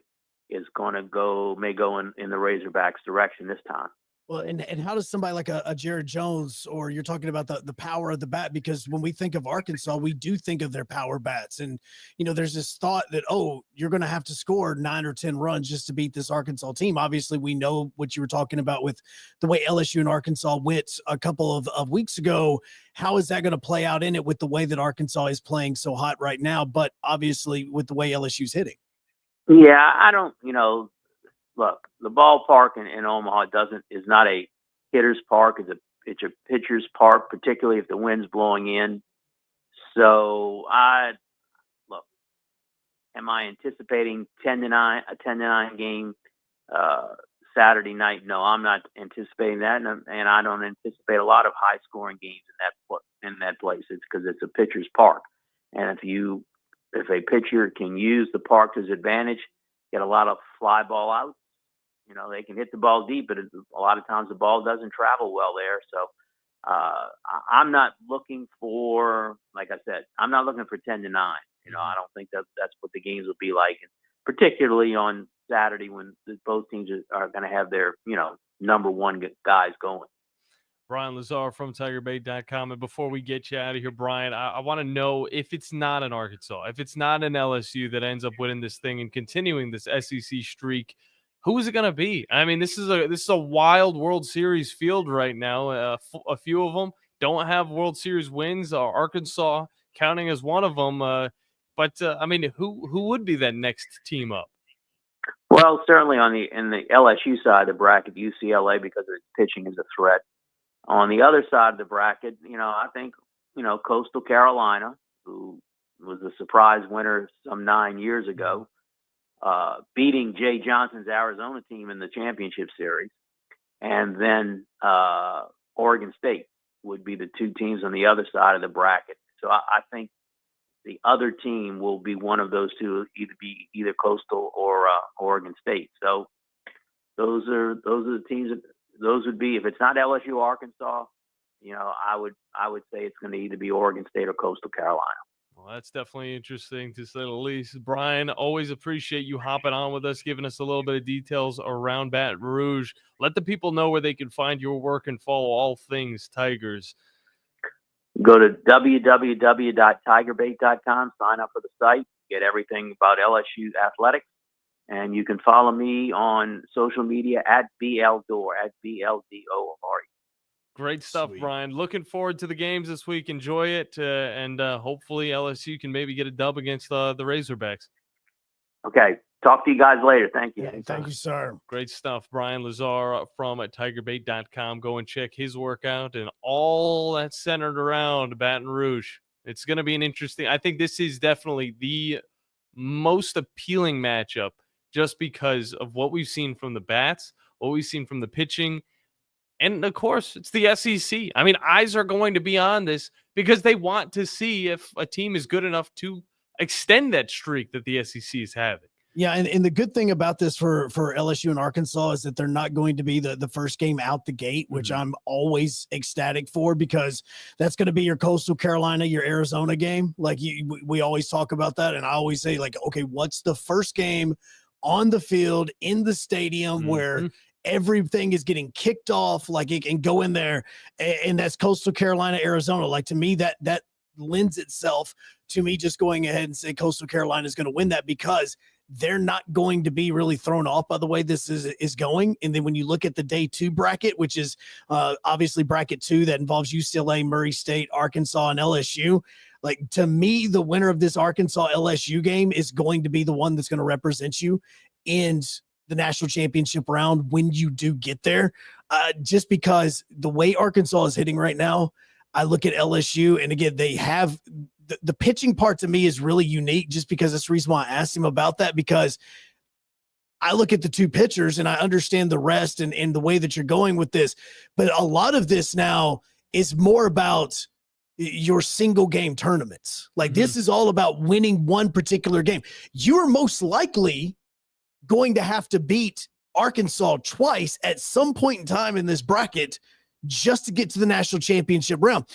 is going to may go in the Razorbacks direction this time. Well, and how does somebody like a Jared Jones, or you're talking about the power of the bat? Because when we think of Arkansas, we do think of their power bats. And, there's this thought that, oh, you're going to have to score 9 or 10 runs just to beat this Arkansas team. Obviously, we know what you were talking about with the way LSU and Arkansas went a couple of weeks ago. How is that going to play out in it with the way that Arkansas is playing so hot right now, but obviously with the way LSU's hitting? Yeah, I don't, look, the ballpark in Omaha is not a hitter's park. It's a pitcher's park, particularly if the wind's blowing in. So am I anticipating 10-9 game Saturday night? No, I'm not anticipating that, and I don't anticipate a lot of high scoring games in that place. It's because it's a pitcher's park, and if a pitcher can use the park to his advantage, get a lot of fly ball outs. They can hit the ball deep, but a lot of times the ball doesn't travel well there. So I'm not looking for, like I said, I'm not looking for 10-9. I don't think that's what the games will be like, and particularly on Saturday when both teams are going to have their, number one guys going. Bryan Lazare from Tigerbait.com. And before we get you out of here, Bryan, I want to know, if it's not an Arkansas, if it's not an LSU that ends up winning this thing and continuing this SEC streak, who is it going to be? I mean, this is a wild World Series field right now. A few of them don't have World Series wins. Arkansas counting as one of them. But I mean, who would be that next team up? Well, certainly in the LSU side of the bracket, UCLA, because its pitching is a threat. On the other side of the bracket, I think, Coastal Carolina, who was a surprise winner some 9 years ago, beating Jay Johnson's Arizona team in the championship series. And then Oregon State would be the two teams on the other side of the bracket. So I think the other team will be one of those two, either Coastal or Oregon State. So those are the teams. Those would be, if it's not LSU or Arkansas, I would say it's going to either be Oregon State or Coastal Carolina. Well, that's definitely interesting, to say the least. Bryan, always appreciate you hopping on with us, giving us a little bit of details around Baton Rouge. Let the people know where they can find your work and follow all things Tigers. Go to www.tigerbait.com, sign up for the site, get everything about LSU athletics, and you can follow me on social media at BLDOR, at BLDORE. Great stuff, Sweet. Bryan. Looking forward to the games this week. Enjoy it, and hopefully LSU can maybe get a dub against the Razorbacks. Okay. Talk to you guys later. Thank you. Yeah, thank you, sir. Great stuff. Bryan Lazare from Tigerbait.com. Go and check his workout and all that's centered around Baton Rouge. It's going to be an interesting – I think this is definitely the most appealing matchup just because of what we've seen from the bats, what we've seen from the pitching. And, of course, it's the SEC. I mean, eyes are going to be on this because they want to see if a team is good enough to extend that streak that the SEC is having. Yeah, and the good thing about this for LSU and Arkansas is that they're not going to be the first game out the gate, which I'm always ecstatic for, because that's going to be your Coastal Carolina, your Arizona game. Like we always talk about that, and I always say, like, okay, what's the first game on the field in the stadium where everything is getting kicked off, like it can go in there, and that's Coastal Carolina, Arizona. Like, to me, that lends itself to me just going ahead and say Coastal Carolina is going to win that, because they're not going to be really thrown off by the way this is going. And then when you look at the day 2 bracket, which is obviously bracket 2 that involves UCLA, Murray State, Arkansas, and LSU, like, to me, the winner of this Arkansas LSU game is going to be the one that's going to represent you in the national championship round when you do get there. Just because the way Arkansas is hitting right now, I look at LSU, and again, they have the pitching part to me is really unique, just because that's the reason why I asked him about that, because I look at the two pitchers and I understand the rest and the way that you're going with this. But a lot of this now is more about your single game tournaments. Like, this is all about winning one particular game. You are most likely going to have to beat Arkansas twice at some point in time in this bracket just to get to the national championship round.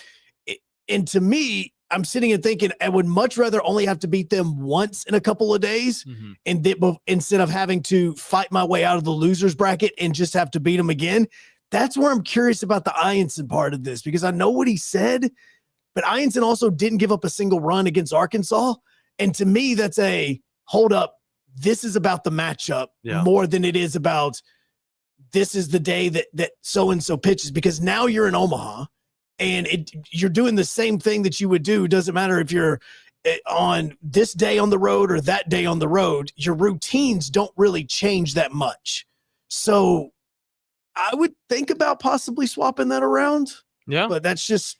And to me, I'm sitting and thinking, I would much rather only have to beat them once in a couple of days, and instead of having to fight my way out of the losers bracket and just have to beat them again. that's where I'm curious about the Ianson part of this, because I know what he said, but Ianson also didn't give up a single run against Arkansas. And to me, that's a hold up. This is about the matchup more than it is about this is the day that so-and-so pitches, because now you're in Omaha and you're doing the same thing that you would do. It doesn't matter if you're on this day on the road or that day on the road. Your routines don't really change that much. So I would think about possibly swapping that around. Yeah. But that's just,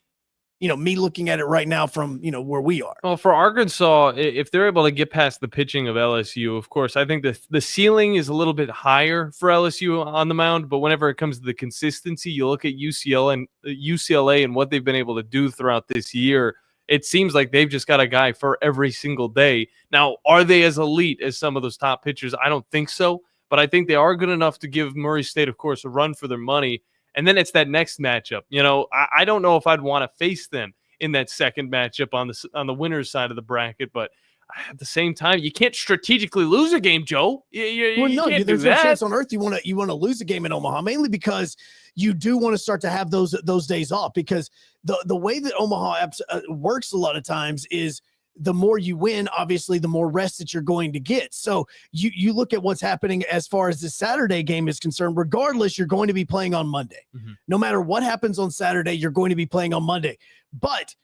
me looking at it right now from, where we are. Well, for Arkansas, if they're able to get past the pitching of LSU, of course, I think the ceiling is a little bit higher for LSU on the mound. But whenever it comes to the consistency, you look at UCLA and what they've been able to do throughout this year. It seems like they've just got a guy for every single day. Now, are they as elite as some of those top pitchers? I don't think so. But I think they are good enough to give Murray State, of course, a run for their money. And then it's that next matchup. I don't know if I'd want to face them in that second matchup on the winner's side of the bracket. But at the same time, you can't strategically lose a game, Joe. You can't there's do no that. chance on earth you want to lose a game in Omaha, mainly because you do want to start to have those days off, because the way that Omaha works a lot of times is the more you win, obviously, the more rest that you're going to get. So you look at what's happening as far as this Saturday game is concerned. Regardless, you're going to be playing on Monday. Mm-hmm. No matter what happens on Saturday, you're going to be playing on Monday. But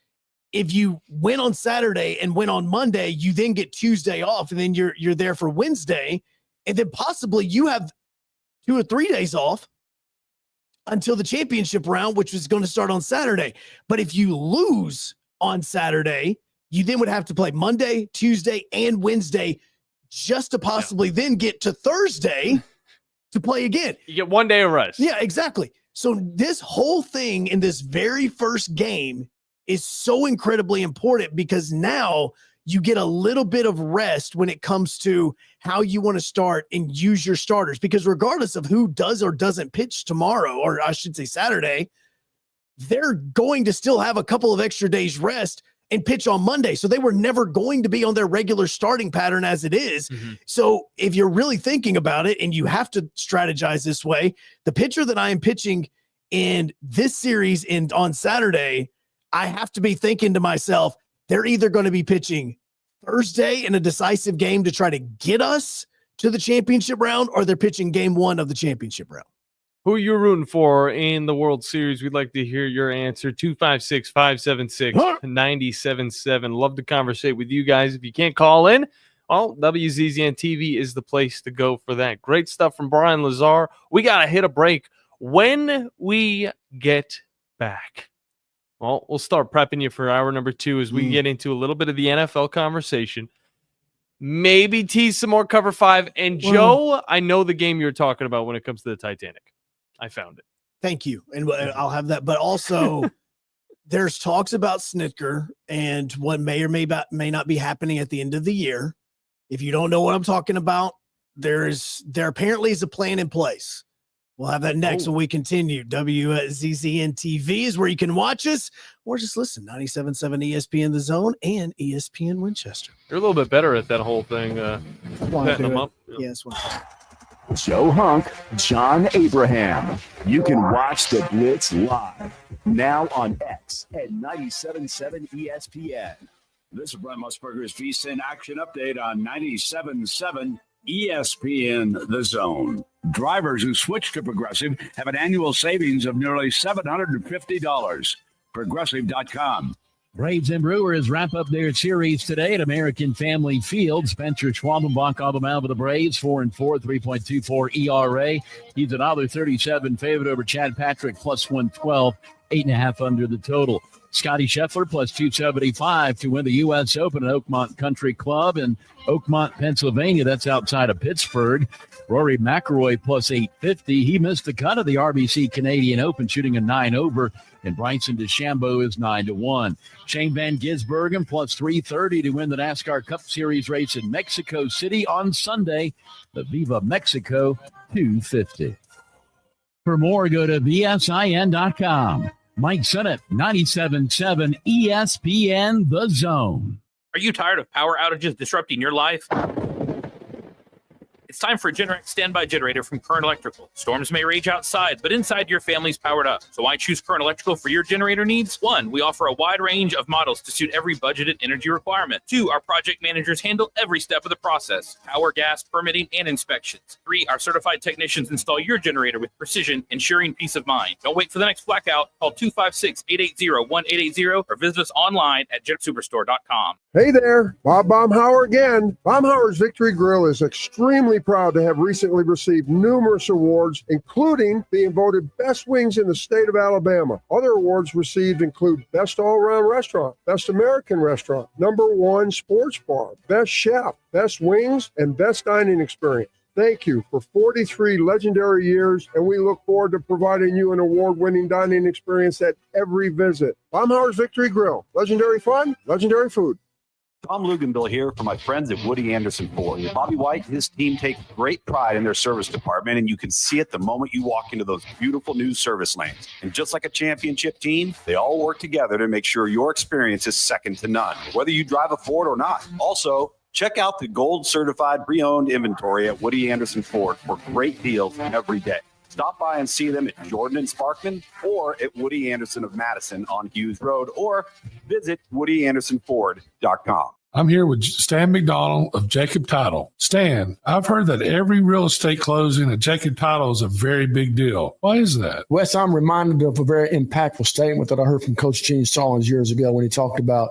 if you win on Saturday and win on Monday, you then get Tuesday off, and then you're there for Wednesday, and then possibly you have 2 or 3 days off until the championship round, which is going to start on Saturday. But if you lose on Saturday, you then would have to play Monday, Tuesday, and Wednesday just to possibly then get to Thursday to play again. You get 1 day of rest. Yeah, exactly. So this whole thing in this very first game is so incredibly important, because now you get a little bit of rest when it comes to how you want to start and use your starters. Because regardless of who does or doesn't pitch tomorrow, or I should say Saturday, they're going to still have a couple of extra days rest and pitch on Monday. So they were never going to be on their regular starting pattern as it is. Mm-hmm. So if you're really thinking about it, and you have to strategize this way, the pitcher that I am pitching in this series on Saturday, I have to be thinking to myself, they're either going to be pitching Thursday in a decisive game to try to get us to the championship round, or they're pitching game 1 of the championship round. Who are you rooting for in the World Series? We'd like to hear your answer. 256-576-9777. Love to conversate with you guys. If you can't call in, well, WZZN TV is the place to go for that. Great stuff from Bryan Lazare. We got to hit a break. When we get back, well, we'll start prepping you for hour number 2 as we get into a little bit of the NFL conversation. Maybe tease some more Cover 5. And Joe, I know the game you're talking about when it comes to the Titanic. I found it. Thank you. And I'll have that. But also, there's talks about Snitker and what may or may not be happening at the end of the year. If you don't know what I'm talking about, there apparently is a plan in place. We'll have that next when we continue. WZZN TV is where you can watch us, or just listen. 97.7 ESPN The Zone and ESPN Winchester. You're a little bit better at that whole thing. Setting them up. Yes. Joe Hunk, John Abraham. You can watch the Blitz live now on X at 97.7 ESPN. This is Brent Musburger's VSiN Action Update on 97.7 ESPN The Zone. Drivers who switch to Progressive have an annual savings of nearly $750. Progressive.com. Braves and Brewers wrap up their series today at American Family Field. Spencer Schwalbenbach on the mound for the Braves, 4-4, 3.24 ERA. He's $1.37 favorite over Chad Patrick, plus 112, 8.5 under the total. Scotty Scheffler, plus 275 to win the U.S. Open at Oakmont Country Club in Oakmont, Pennsylvania. That's outside of Pittsburgh. Rory McIlroy, plus 850. He missed the cut of the RBC Canadian Open, shooting a 9-over. And Bryson DeChambeau is 9-1. Shane Van Gisbergen, plus 330 to win the NASCAR Cup Series race in Mexico City on Sunday. The Viva Mexico 250. For more, go to VSIN.com. Mike Sennett, 97.7 ESPN The Zone. Are you tired of power outages disrupting your life? It's time for a Generac standby generator from Current Electrical. Storms may rage outside, but inside your family's powered up. So why choose Current Electrical for your generator needs? 1, we offer a wide range of models to suit every budgeted energy requirement. 2, our project managers handle every step of the process: power, gas, permitting, and inspections. 3, our certified technicians install your generator with precision, ensuring peace of mind. Don't wait for the next blackout. Call 256-880-1880 or visit us online at jetsuperstore.com. Hey there, Bob Baumhauer again. Baumhauer's Victory Grill is extremely proud to have recently received numerous awards, including being voted best wings in the state of Alabama. Other awards received include Best All-Around Restaurant, Best American Restaurant, #1 Sports Bar, Best Chef, Best Wings, and Best Dining Experience. Thank you for 43 legendary years, and we look forward to providing you an award-winning dining experience at every visit. Baumhauer's Victory Grill. Legendary fun, legendary food. Tom Luganville here for my friends at Woody Anderson Ford. Bobby White and his team take great pride in their service department, and you can see it the moment you walk into those beautiful new service lanes. And just like a championship team, they all work together to make sure your experience is second to none, whether you drive a Ford or not. Also, check out the gold certified pre-owned inventory at Woody Anderson Ford for great deals every day. Stop by and see them at Jordan and Sparkman or at Woody Anderson of Madison on Hughes Road, or visit WoodyAndersonFord.com. I'm here with Stan McDonald of Jacob Title. Stan, I've heard that every real estate closing at Jacob Title is a very big deal. Why is that? Wes, I'm reminded of a very impactful statement that I heard from Coach Gene Stallings years ago when he talked about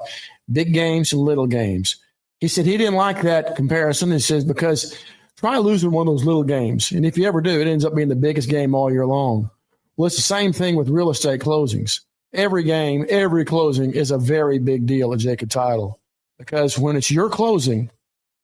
big games and little games. He said he didn't like that comparison. He says, because try losing one of those little games, and if you ever do, it ends up being the biggest game all year long. Well, it's the same thing with real estate closings. Every game, every closing is a very big deal at Jacob Title, because when it's your closing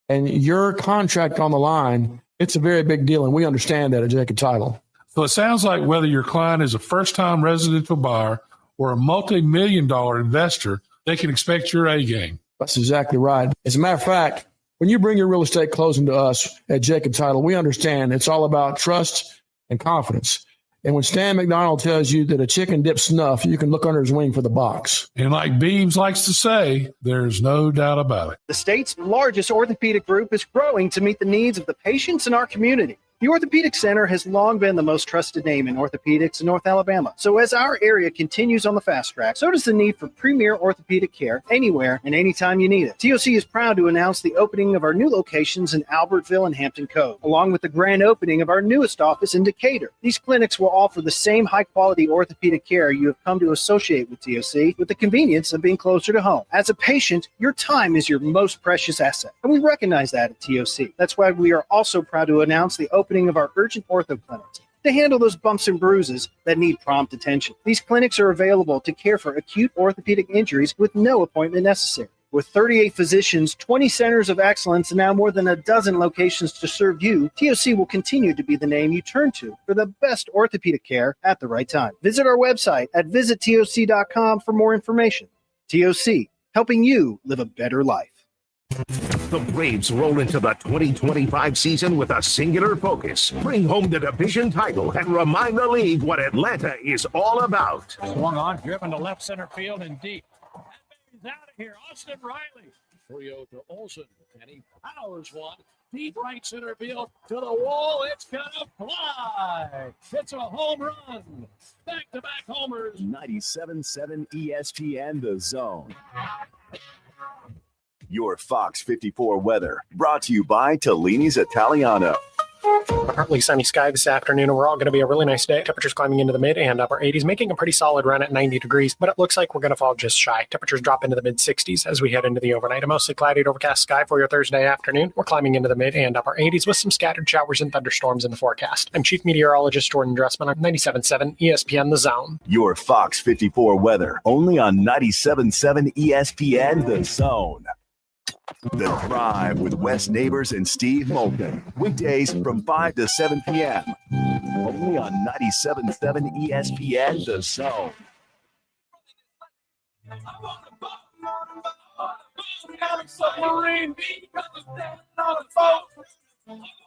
and your contract on the line, it's a very big deal, and we understand that at Jacob Title. So it sounds like whether your client is a first-time residential buyer or a multi-million-dollar investor, they can expect your A game. That's exactly right. As a matter of fact, when you bring your real estate closing to us at Jacob Title, we understand it's all about trust and confidence. And when Stan McDonald tells you that a chicken dips snuff, you can look under his wing for the box. And like Beams likes to say, there's no doubt about it. The state's largest orthopedic group is growing to meet the needs of the patients in our community. The Orthopedic Center has long been the most trusted name in orthopedics in North Alabama. So as our area continues on the fast track, so does the need for premier orthopedic care anywhere and anytime you need it. TOC is proud to announce the opening of our new locations in Albertville and Hampton Cove, along with the grand opening of our newest office in Decatur. These clinics will offer the same high-quality orthopedic care you have come to associate with TOC, with the convenience of being closer to home. As a patient, your time is your most precious asset, and we recognize that at TOC. That's why we are also proud to announce the opening of our urgent ortho clinics to handle those bumps and bruises that need prompt attention. These clinics are available to care for acute orthopedic injuries with no appointment necessary. With 38 physicians, 20 centers of excellence, and now more than a dozen locations to serve you, TOC will continue to be the name you turn to for the best orthopedic care at the right time. Visit our website at visittoc.com for more information. TOC, helping you live a better life. The Braves roll into the 2025 season with a singular focus. Bring home the division title and remind the league what Atlanta is all about. Swung on, driven to left center field and deep. He's out of here. Austin Riley. 3-0 to Olsen, and he powers one. Deep right center field to the wall. It's going to fly. It's a home run. Back-to-back homers. 97.7 ESPN The Zone. Your Fox 54 weather, brought to you by Tellini's Italiano. A partly sunny sky this afternoon, and we're all going to be a really nice day. Temperatures climbing into the mid and upper 80s, making a pretty solid run at 90 degrees, but it looks like we're going to fall just shy. Temperatures drop into the mid 60s as we head into the overnight. A mostly cloudy to overcast sky for your Thursday afternoon. We're climbing into the mid and upper 80s with some scattered showers and thunderstorms in the forecast. I'm Chief Meteorologist Jordan Dressman on 97.7 ESPN The Zone. Your Fox 54 weather, only on 97.7 ESPN The Zone. The Drive with Wes Neighbors and Steve Molden. Weekdays from 5 to 7 p.m. Only on 97.7 ESPN The Zone.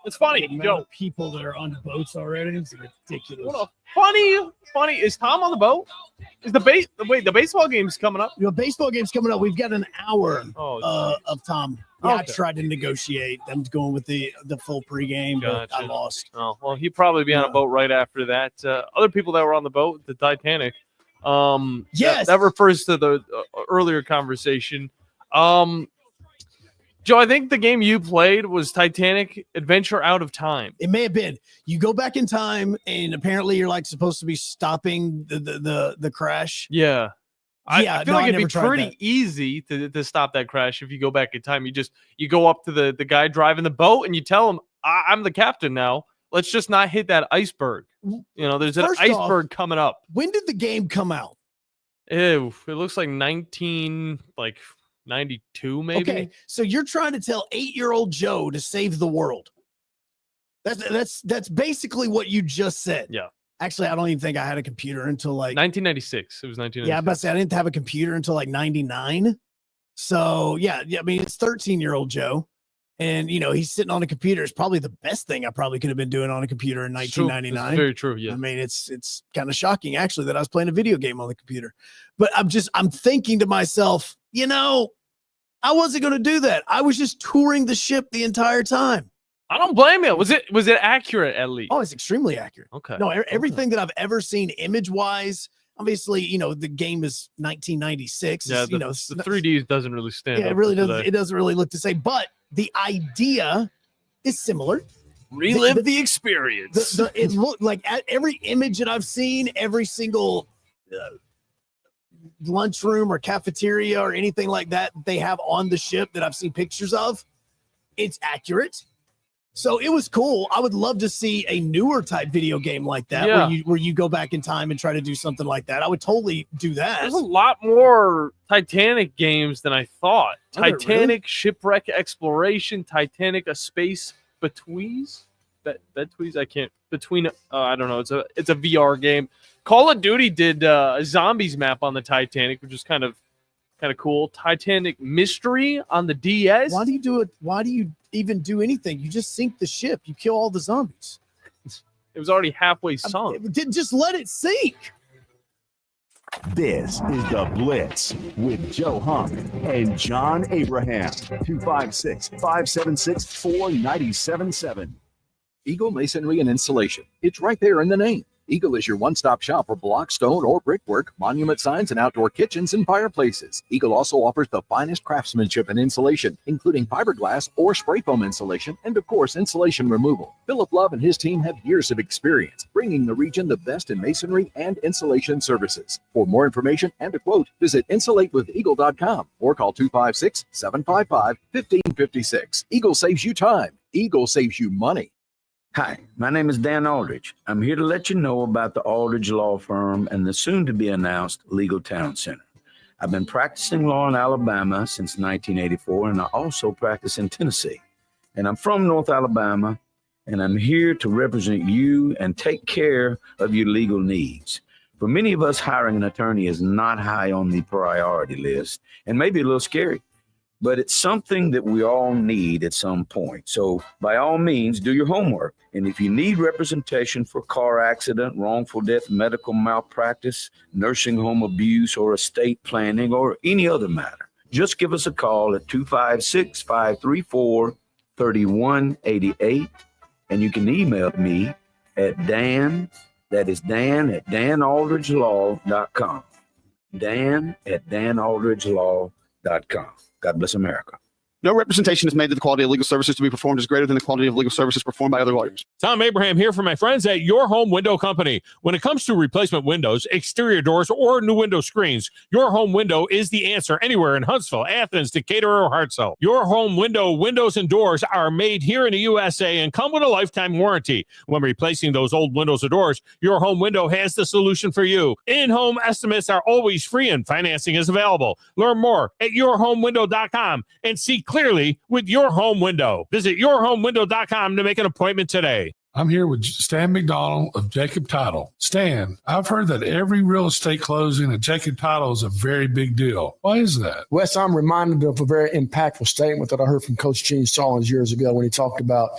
It's funny, Joe. People that are on boats already. It's ridiculous. What a funny. Is Tom on the boat? Is the baseball game's coming up? Baseball game's coming up. We've got an hour of Tom. Yeah, Okay. I tried to negotiate them going with the full pregame, but I Gotcha. lost. Oh, well, he'd probably be on a boat right after that. Other people that were on the boat, the Titanic. Yes. That refers to the earlier conversation. Joe, I think the game you played was Titanic Adventure Out of Time. It may have been. You go back in time, and apparently you're like supposed to be stopping the crash. Yeah. I feel like it'd be never tried pretty that. easy to stop that crash if you go back in time. You go up to the guy driving the boat and you tell him, I'm the captain now. Let's just not hit that iceberg. There's an First iceberg coming up. When did the game come out? Ew, it looks like 92 maybe. Okay, so you're trying to tell 8-year-old Joe to save the world. That's basically what you just said. Yeah. Actually, I don't even think I had a computer until like 1996. It was 1996. Yeah, I'm about to say I didn't have a computer until like 99. So yeah, I mean it's 13-year-old Joe. And he's sitting on a computer. It's probably the best thing I probably could have been doing on a computer in 1999. It's very true. Yeah. I mean, it's kind of shocking actually that I was playing a video game on the computer. But I'm thinking to myself, I wasn't going to do that. I was just touring the ship the entire time. I don't blame you. Was it accurate at least? Oh, it's extremely accurate. Okay. No, everything that I've ever seen image-wise, obviously, the game is 1996. Yeah, the 3D doesn't really stand. Yeah, up it really to doesn't. today. It doesn't really look the same, but the idea is similar. Relive the experience. It looked like at every image that I've seen, every single lunchroom or cafeteria or anything like that they have on the ship that I've seen pictures of, it's accurate. So it was cool. I would love to see a newer type video game like that, Yeah. where you go back in time and try to do something like that. I would totally do that. There's a lot more Titanic games than I thought. Are there Titanic Shipwreck Exploration, Titanic A Space Betweeze. Betweeze, I can't. Between, I don't know. It's a VR game. Call of Duty did a zombies map on the Titanic, which is kind of cool. Titanic Mystery on the DS. Why do you do it? Why do you even do anything? You just sink the ship. You kill all the zombies. It was already halfway sunk. Just let it sink. This is the Blitz with Joe Hunk and John Abraham. 256-576-4977. Eagle Masonry and Installation. It's right there in the name. Eagle is your one-stop shop for block, stone, or brickwork, monument signs, and outdoor kitchens and fireplaces. Eagle also offers the finest craftsmanship and insulation, including fiberglass or spray foam insulation, and of course, insulation removal. Philip Love and his team have years of experience, bringing the region the best in masonry and insulation services. For more information and a quote, visit insulatewitheagle.com or call 256-755-1556. Eagle saves you time. Eagle saves you money. Hi, my name is Dan Aldridge. I'm here to let you know about the Aldridge Law Firm and the soon-to-be-announced Legal Town Center. I've been practicing law in Alabama since 1984, and I also practice in Tennessee. And I'm from North Alabama, and I'm here to represent you and take care of your legal needs. For many of us, hiring an attorney is not high on the priority list and maybe a little scary. But it's something that we all need at some point. So by all means, do your homework. And if you need representation for car accident, wrongful death, medical malpractice, nursing home abuse, or estate planning, or any other matter, just give us a call at 256-534-3188. And you can email me at Dan, that is Dan at danaldridgelaw.com. Dan at danaldridgelaw.com. God bless America. No representation is made that the quality of legal services to be performed is greater than the quality of legal services performed by other lawyers. Tom Abraham here for my friends at Your Home Window Company. When it comes to replacement windows, exterior doors, or new window screens, Your Home Window is the answer anywhere in Huntsville, Athens, Decatur, or Hartselle. Your Home Window windows and doors are made here in the USA and come with a lifetime warranty. When replacing those old windows or doors, Your Home Window has the solution for you. In-home estimates are always free and financing is available. Learn more at yourhomewindow.com and see clearly with Your Home Window. Visit yourhomewindow.com to make an appointment today. I'm here with Stan McDonald of Jacob Title. Stan, I've heard that every real estate closing at Jacob Title is a very big deal. Why is that? Wes, I'm reminded of a very impactful statement that I heard from Coach Gene Stallings years ago when he talked about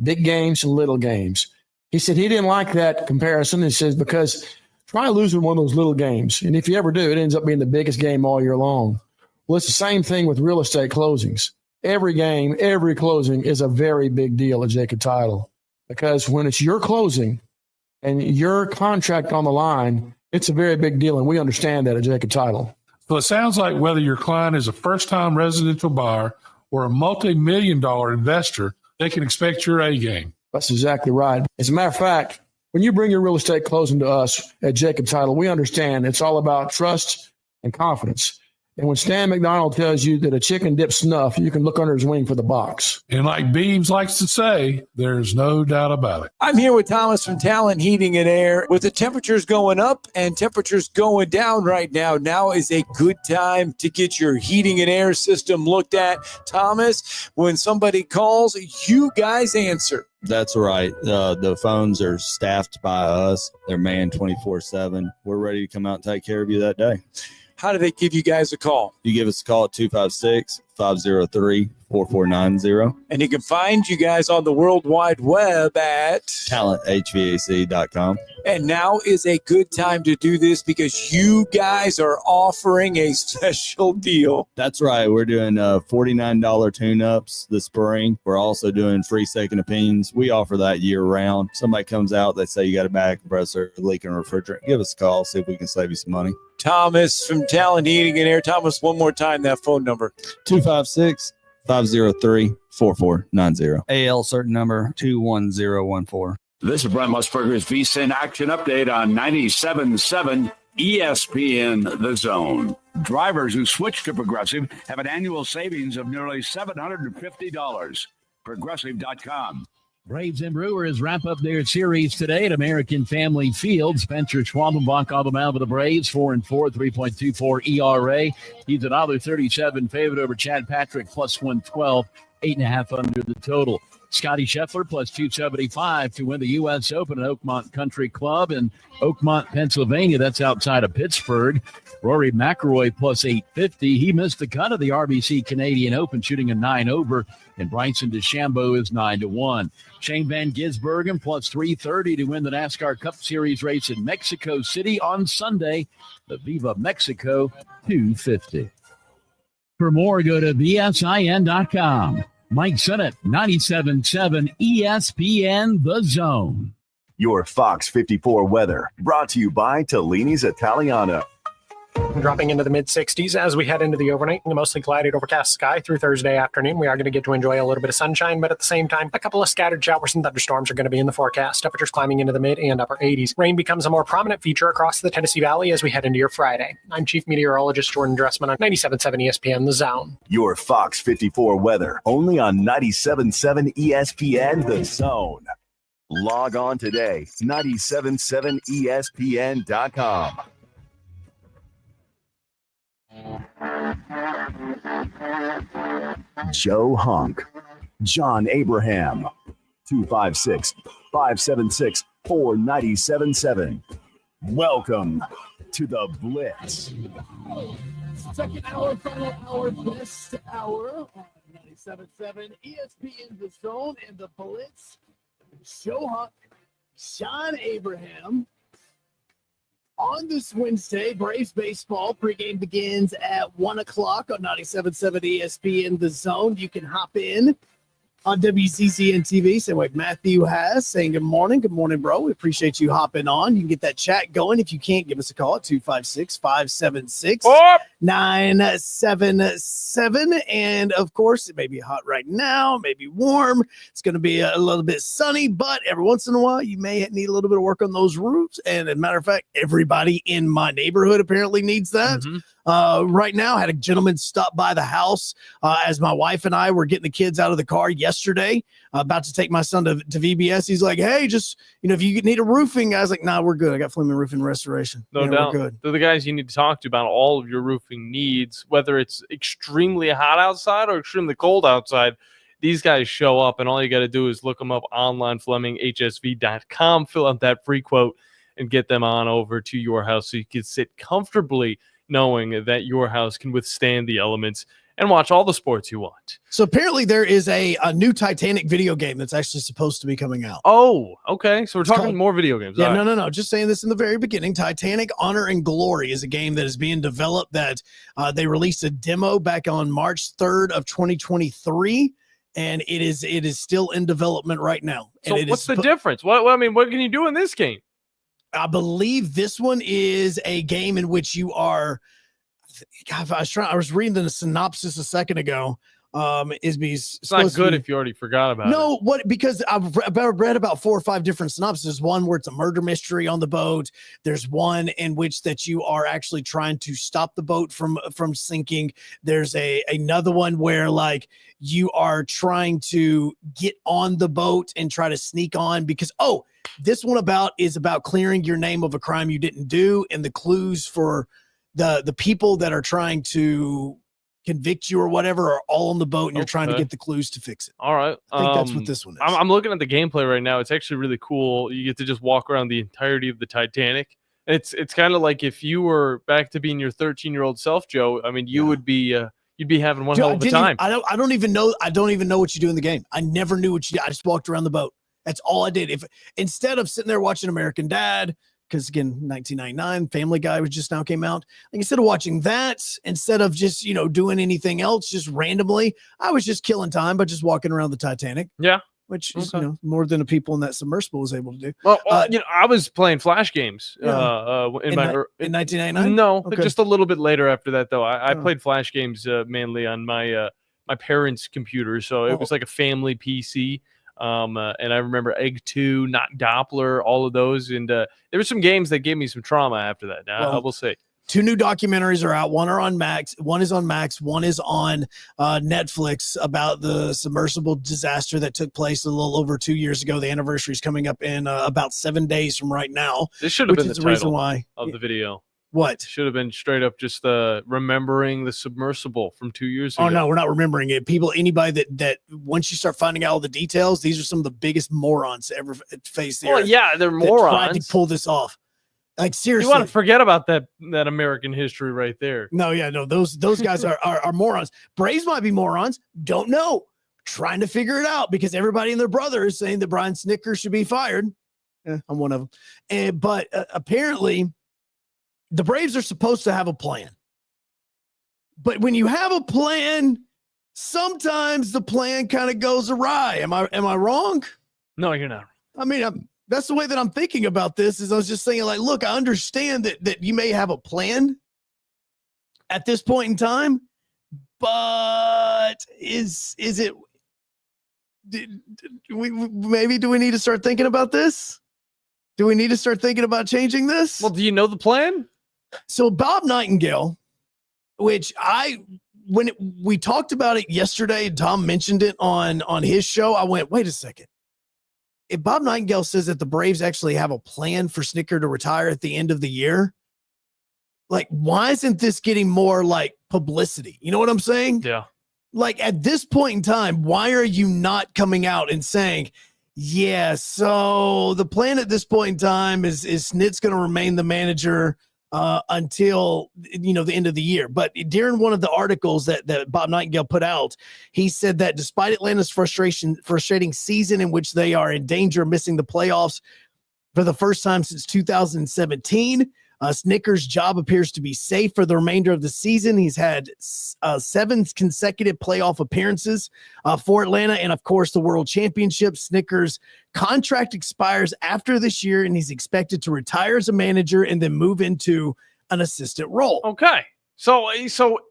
big games and little games. He said he didn't like that comparison. He says, because try losing one of those little games. And if you ever do, it ends up being the biggest game all year long. Well, it's the same thing with real estate closings. every game, every closing is a very big deal at Jacob Title, because when it's your closing and your contract on the line, it's a very big deal, and we understand that at Jacob Title. So it sounds like whether your client is a first-time residential buyer or a multi-million-dollar investor, they can expect your A game. That's exactly right. As a matter of fact, when you bring your real estate closing to us at Jacob Title, we understand it's all about trust and confidence. And when Stan McDonald tells you that a chicken dips snuff, you can look under his wing for the box. And like Beebs likes to say, there's no doubt about it. I'm here with Thomas from Talent Heating and Air. With the temperatures going up and temperatures going down right now, now is a good time to get your heating and air system looked at. Thomas, when somebody calls, you guys answer. That's right. The phones are staffed by us. They're manned 24/7. We're ready to come out and take care of you that day. How do they give you guys a call? You give us a call at 256-503-4490. And you can find you guys on the World Wide Web at talenthvac.com. And now is a good time to do this because you guys are offering a special deal. That's right. We're doing $49 tune-ups this spring. We're also doing free second opinions. We offer that year-round. Somebody comes out, they say you got a bad compressor, leaking refrigerant. Give us a call, see if we can save you some money. Thomas from Talent Heating and Air. Thomas, one more time, that phone number. 256-503-4490. AL certain number 21014. This is Brent Musburger's VSIN Action Update on 97.7 ESPN The Zone. Drivers who switch to Progressive have an annual savings of nearly $750. Progressive.com. Braves and Brewers wrap up their series today at American Family Field. Spencer Schwalbenbach on the mound for the Braves, 4-4, 3.24 ERA. He's $1.37 favorite over Chad Patrick, plus 112, 8.5 under the total. Scotty Scheffler, plus 275 to win the U.S. Open at Oakmont Country Club in Oakmont, Pennsylvania. That's outside of Pittsburgh. Rory McIlroy, plus 850. He missed the cut of the RBC Canadian Open, shooting a 9-over. And Bryson DeChambeau is 9-1. Shane Van Gisbergen, plus 330 to win the NASCAR Cup Series race in Mexico City on Sunday. The Viva Mexico 250. For more, go to bsin.com. Mike Sennett, 97.7 ESPN The Zone. Your Fox 54 weather brought to you by Tellini's Italiano. Dropping into the mid-60s as we head into the overnight. A mostly cloudy, overcast sky through Thursday afternoon. We are going to get to enjoy a little bit of sunshine, but at the same time, a couple of scattered showers and thunderstorms are going to be in the forecast. Temperatures climbing into the mid and upper 80s. Rain becomes a more prominent feature across the Tennessee Valley as we head into your Friday. I'm Chief Meteorologist Jordan Dressman on 97.7 ESPN The Zone. Your Fox 54 weather only on 97.7 ESPN The Zone. Log on today, 97.7ESPN.com. Joe Hunk, John Abraham, 256-576-4977. Welcome to the Blitz. Second hour, final hour, best hour on 97.7 ESPN The Zone and the Blitz. Joe Hunk, John Abraham. On this Wednesday, Braves baseball pregame begins at 1 o'clock on 97.7 ESPN The Zone. You can hop in on WCCN TV, same way Matthew has, saying good morning. Good morning, bro. We appreciate you hopping on. You can get that chat going. If you can't, give us a call at 256-576-977. And, of course, it may be hot right now, maybe warm. It's going to be a little bit sunny, but every once in a while, you may need a little bit of work on those roofs. And, as a matter of fact, everybody in my neighborhood apparently needs that. Right now, I had a gentleman stop by the house as my wife and I were getting the kids out of the car yesterday, about to take my son to VBS. He's like, hey, just, if you need a roofing, I was like, nah, we're good. I got Fleming Roofing Restoration. No doubt. We're good. They're the guys you need to talk to about all of your roofing needs, whether it's extremely hot outside or extremely cold outside. These guys show up, and all you got to do is look them up online, FlemingHSV.com, fill out that free quote, and get them on over to your house so you can sit comfortably knowing that your house can withstand the elements and watch all the sports you want. So apparently there is a new Titanic video game that's actually supposed to be coming out. Oh, okay. So we're talking more video games. Yeah, All right. no. Just saying this in the very beginning. Titanic Honor and Glory is a game that is being developed that they released a demo back on March 3rd of 2023. And it is still in development right now. So And what's the difference? What can you do in this game? I believe this one is a game in which you are. God, I was reading the synopsis a second ago. It's not good if you already forgot about it. No, because I've read about 4 or 5 different synopses. One where it's a murder mystery on the boat. There's one in which that you are actually trying to stop the boat from sinking. There's another one where like you are trying to get on the boat and try to sneak on because this one is about clearing your name of a crime you didn't do, and the clues for the people that are trying to convict you or whatever are all on the boat, and you're trying to get the clues to fix it. All right. I think that's what this one is. I'm looking at the gameplay right now. It's actually really cool. You get to just walk around the entirety of the Titanic. It's kind of like if you were back to being your 13-year-old self, Joe. I mean, you would be you'd be having one hell of a time. I don't even know what you do in the game. I never knew what you did. I just walked around the boat. That's all I did. If instead of sitting there watching American Dad, because again, 1999, Family Guy was just now came out. Like instead of watching that, instead of just doing anything else, just randomly, I was just killing time by just walking around the Titanic. Yeah, which is more than the people in that submersible was able to do. Well, I was playing Flash games in 1999. No, Okay. just a little bit later after that, though. I played Flash games mainly on my my parents' computer, so it was like a family PC. And I remember Egg 2, Not Doppler, all of those. And there were some games that gave me some trauma after that. Now, I will say. 2 new documentaries are out. One is on Max. One is on Netflix about the submersible disaster that took place a little over 2 years ago. The anniversary is coming up in about 7 days from right now. This should have been the reason title why of the video. What? Should have been straight up just remembering the submersible from 2 years ago. Oh no, we're not remembering it. Anybody that once you start finding out all the details, these are some of the biggest morons to ever face the earth. Yeah, they're that morons. tried to pull this off. Like seriously, You want to forget about that American history right there. No, those guys are morons. Braves might be morons. Don't know. Trying to figure it out because everybody and their brother is saying that Bryan Snitker should be fired. I'm one of them. But apparently, the Braves are supposed to have a plan. But when you have a plan, sometimes the plan kind of goes awry. Am I wrong? No, you're not. I mean, that's the way that I'm thinking about this. Is I was just saying, like, look, I understand that you may have a plan at this point in time, but is it? Do we need to start thinking about this? Do we need to start thinking about changing this? Well, do you know the plan? So Bob Nightingale, which when we talked about it yesterday, Tom mentioned it on his show. I went, wait a second. If Bob Nightingale says that the Braves actually have a plan for Snitker to retire at the end of the year, like, why isn't this getting more like publicity? You know what I'm saying? Yeah. Like at this point in time, why are you not coming out and saying, yeah, so the plan at this point in time is Snit's going to remain the manager until the end of the year. But during one of the articles that Bob Nightingale put out, he said that despite Atlanta's frustrating season in which they are in danger of missing the playoffs for the first time since 2017, Snitker's job appears to be safe for the remainder of the season. He's had 7 consecutive playoff appearances for Atlanta, and of course the World Championship. Snitker's contract expires after this year, and he's expected to retire as a manager and then move into an assistant role. Okay. So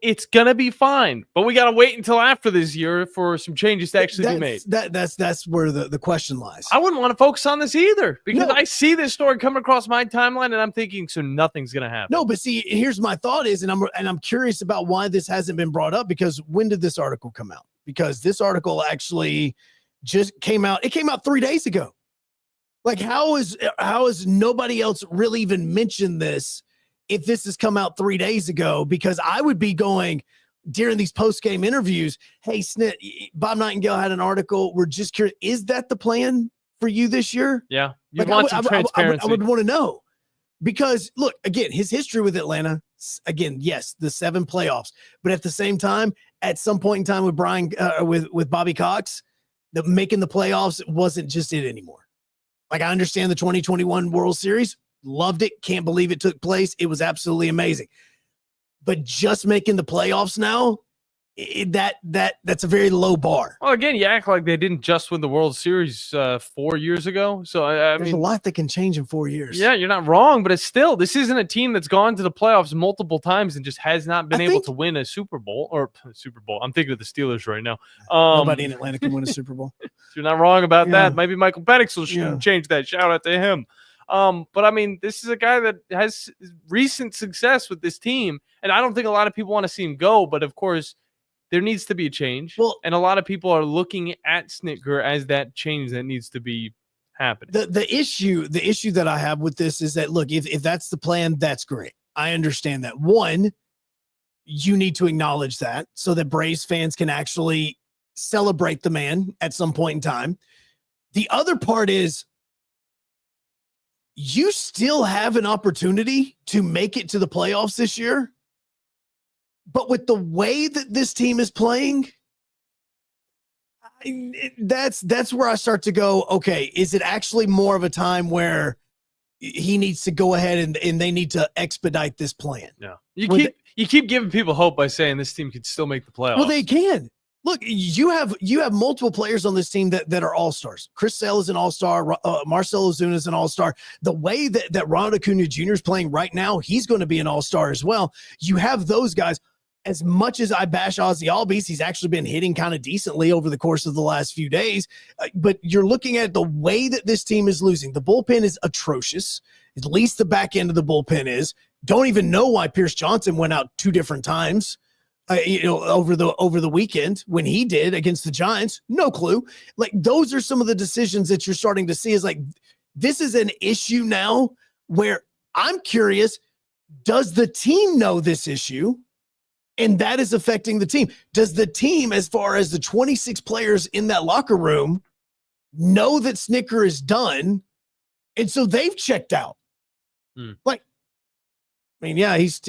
it's gonna be fine, but we gotta wait until after this year for some changes to actually be made. That's where the question lies. I wouldn't want to focus on this either because I see this story coming across my timeline and I'm thinking, so nothing's gonna happen. No, but see, here's my thought is, and I'm curious about why this hasn't been brought up, because when did this article come out? Because this article actually just came out. It came out 3 days ago. Like, how is nobody else really even mentioned this? If this has come out 3 days ago, because I would be going during these post-game interviews, hey, Snit, Bob Nightingale had an article. We're just curious. Is that the plan for you this year? Yeah. You want some transparency. I would want to know, because look, again, his history with Atlanta, again, yes, the 7 playoffs, but at the same time, at some point in time with Bryan, with Bobby Cox, that making the playoffs wasn't just it anymore. Like, I understand the 2021 World Series, loved it, can't believe it took place. It was absolutely amazing. But just making the playoffs now, that's a very low bar. Well, again, you act like they didn't just win the World Series 4 years ago. So I There's mean, a lot that can change in 4 years. Yeah, you're not wrong, but it's still, this isn't a team that's gone to the playoffs multiple times and just has not been able to win a Super Bowl. I'm thinking of the Steelers right now. Nobody in Atlanta can win a Super Bowl. You're not wrong about Yeah. that. Maybe Michael Penix will Yeah. change that. Shout out to him. But I mean, this is a guy that has recent success with this team, and I don't think a lot of people want to see him go. But of course, there needs to be a change. Well, and a lot of people are looking at Snitker as that change that needs to be happening. The issue that I have with this is that, look, if that's the plan, that's great. I understand that. One, you need to acknowledge that so that Braves fans can actually celebrate the man at some point in time. The other part is you still have an opportunity to make it to the playoffs this year. But with the way that this team is playing, that's where I start to go, okay, is it actually more of a time where he needs to go ahead and they need to expedite this plan? Yeah. You keep giving people hope by saying this team could still make the playoffs. Well, they can. Look, you have multiple players on this team that are all-stars. Chris Sale is an all-star. Marcell Ozuna is an all-star. The way that Ronald Acuna Jr. is playing right now, he's going to be an all-star as well. You have those guys. As much as I bash Ozzy Albies, he's actually been hitting kind of decently over the course of the last few days. But you're looking at the way that this team is losing. The bullpen is atrocious. At least the back end of the bullpen is. Don't even know why Pierce Johnson went out 2 different times. Over the weekend when he did against the Giants, no clue. Like, those are some of the decisions that you're starting to see. Is like, this is an issue now where I'm curious, does the team know this issue? And that is affecting the team. Does the team, as far as the 26 players in that locker room, know that Snitker is done? And so they've checked out. Like, I mean, yeah, he's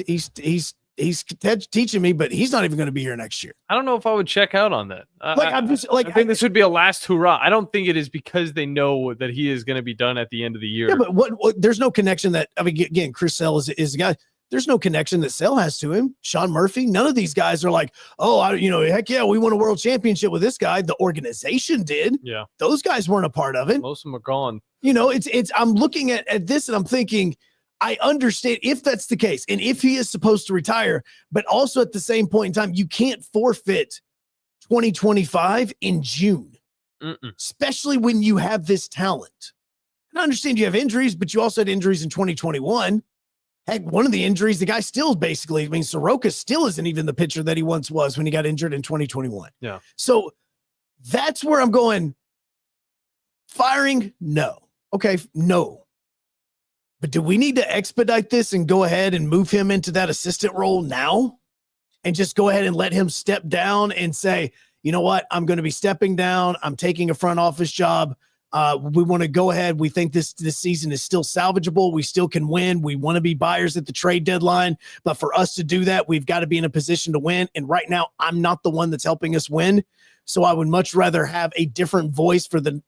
teaching me, but he's not even going to be here next year. I don't know if I would check out on that. I'm just like, I think this would be a last hurrah. I don't think it is because they know that he is going to be done at the end of the year. Yeah, but what there's no connection that, I mean, again, Chris Sale is a guy. There's no connection that Sale has to him. Sean Murphy, none of these guys are like, oh, heck yeah, we won a world championship with this guy. The organization did. Yeah. Those guys weren't a part of it. Most of them are gone. I'm looking at this and I'm thinking, I understand if that's the case and if he is supposed to retire, but also at the same point in time, you can't forfeit 2025 in June, especially when you have this talent. And I understand you have injuries, but you also had injuries in 2021. Heck, one of the injuries, the guy still basically, I mean, Soroka still isn't even the pitcher that he once was when he got injured in 2021. Yeah. So that's where I'm going. Firing? No. Okay, no. But do we need to expedite this and go ahead and move him into that assistant role now and just go ahead and let him step down and say, you know what, I'm going to be stepping down. I'm taking a front office job. We want to go ahead. We think this season is still salvageable. We still can win. We want to be buyers at the trade deadline. But for us to do that, we've got to be in a position to win. And right now, I'm not the one that's helping us win. So I would much rather have a different voice for the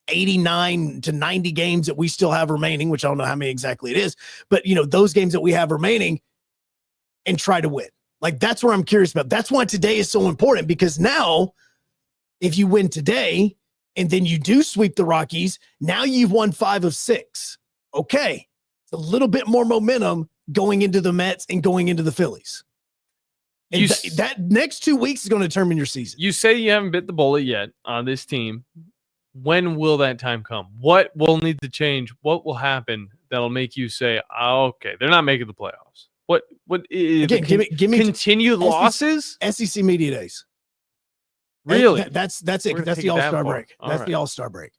89 to 90 games that we still have remaining, which I don't know how many exactly it is, but those games that we have remaining, and try to win. Like, that's what I'm curious about. That's why today is so important, because now if you win today and then you do sweep the Rockies, now you've won 5 of 6. Okay. It's a little bit more momentum going into the Mets and going into the Phillies. And that next 2 weeks is going to determine your season. You say you haven't bit the bullet yet on this team. When will that time come? What will need to change? What will happen that'll make you say, oh, okay, they're not making the playoffs? What Again, give me continued losses? SEC media days. Really? That's it. That's the All-Star break. That's the All-Star break.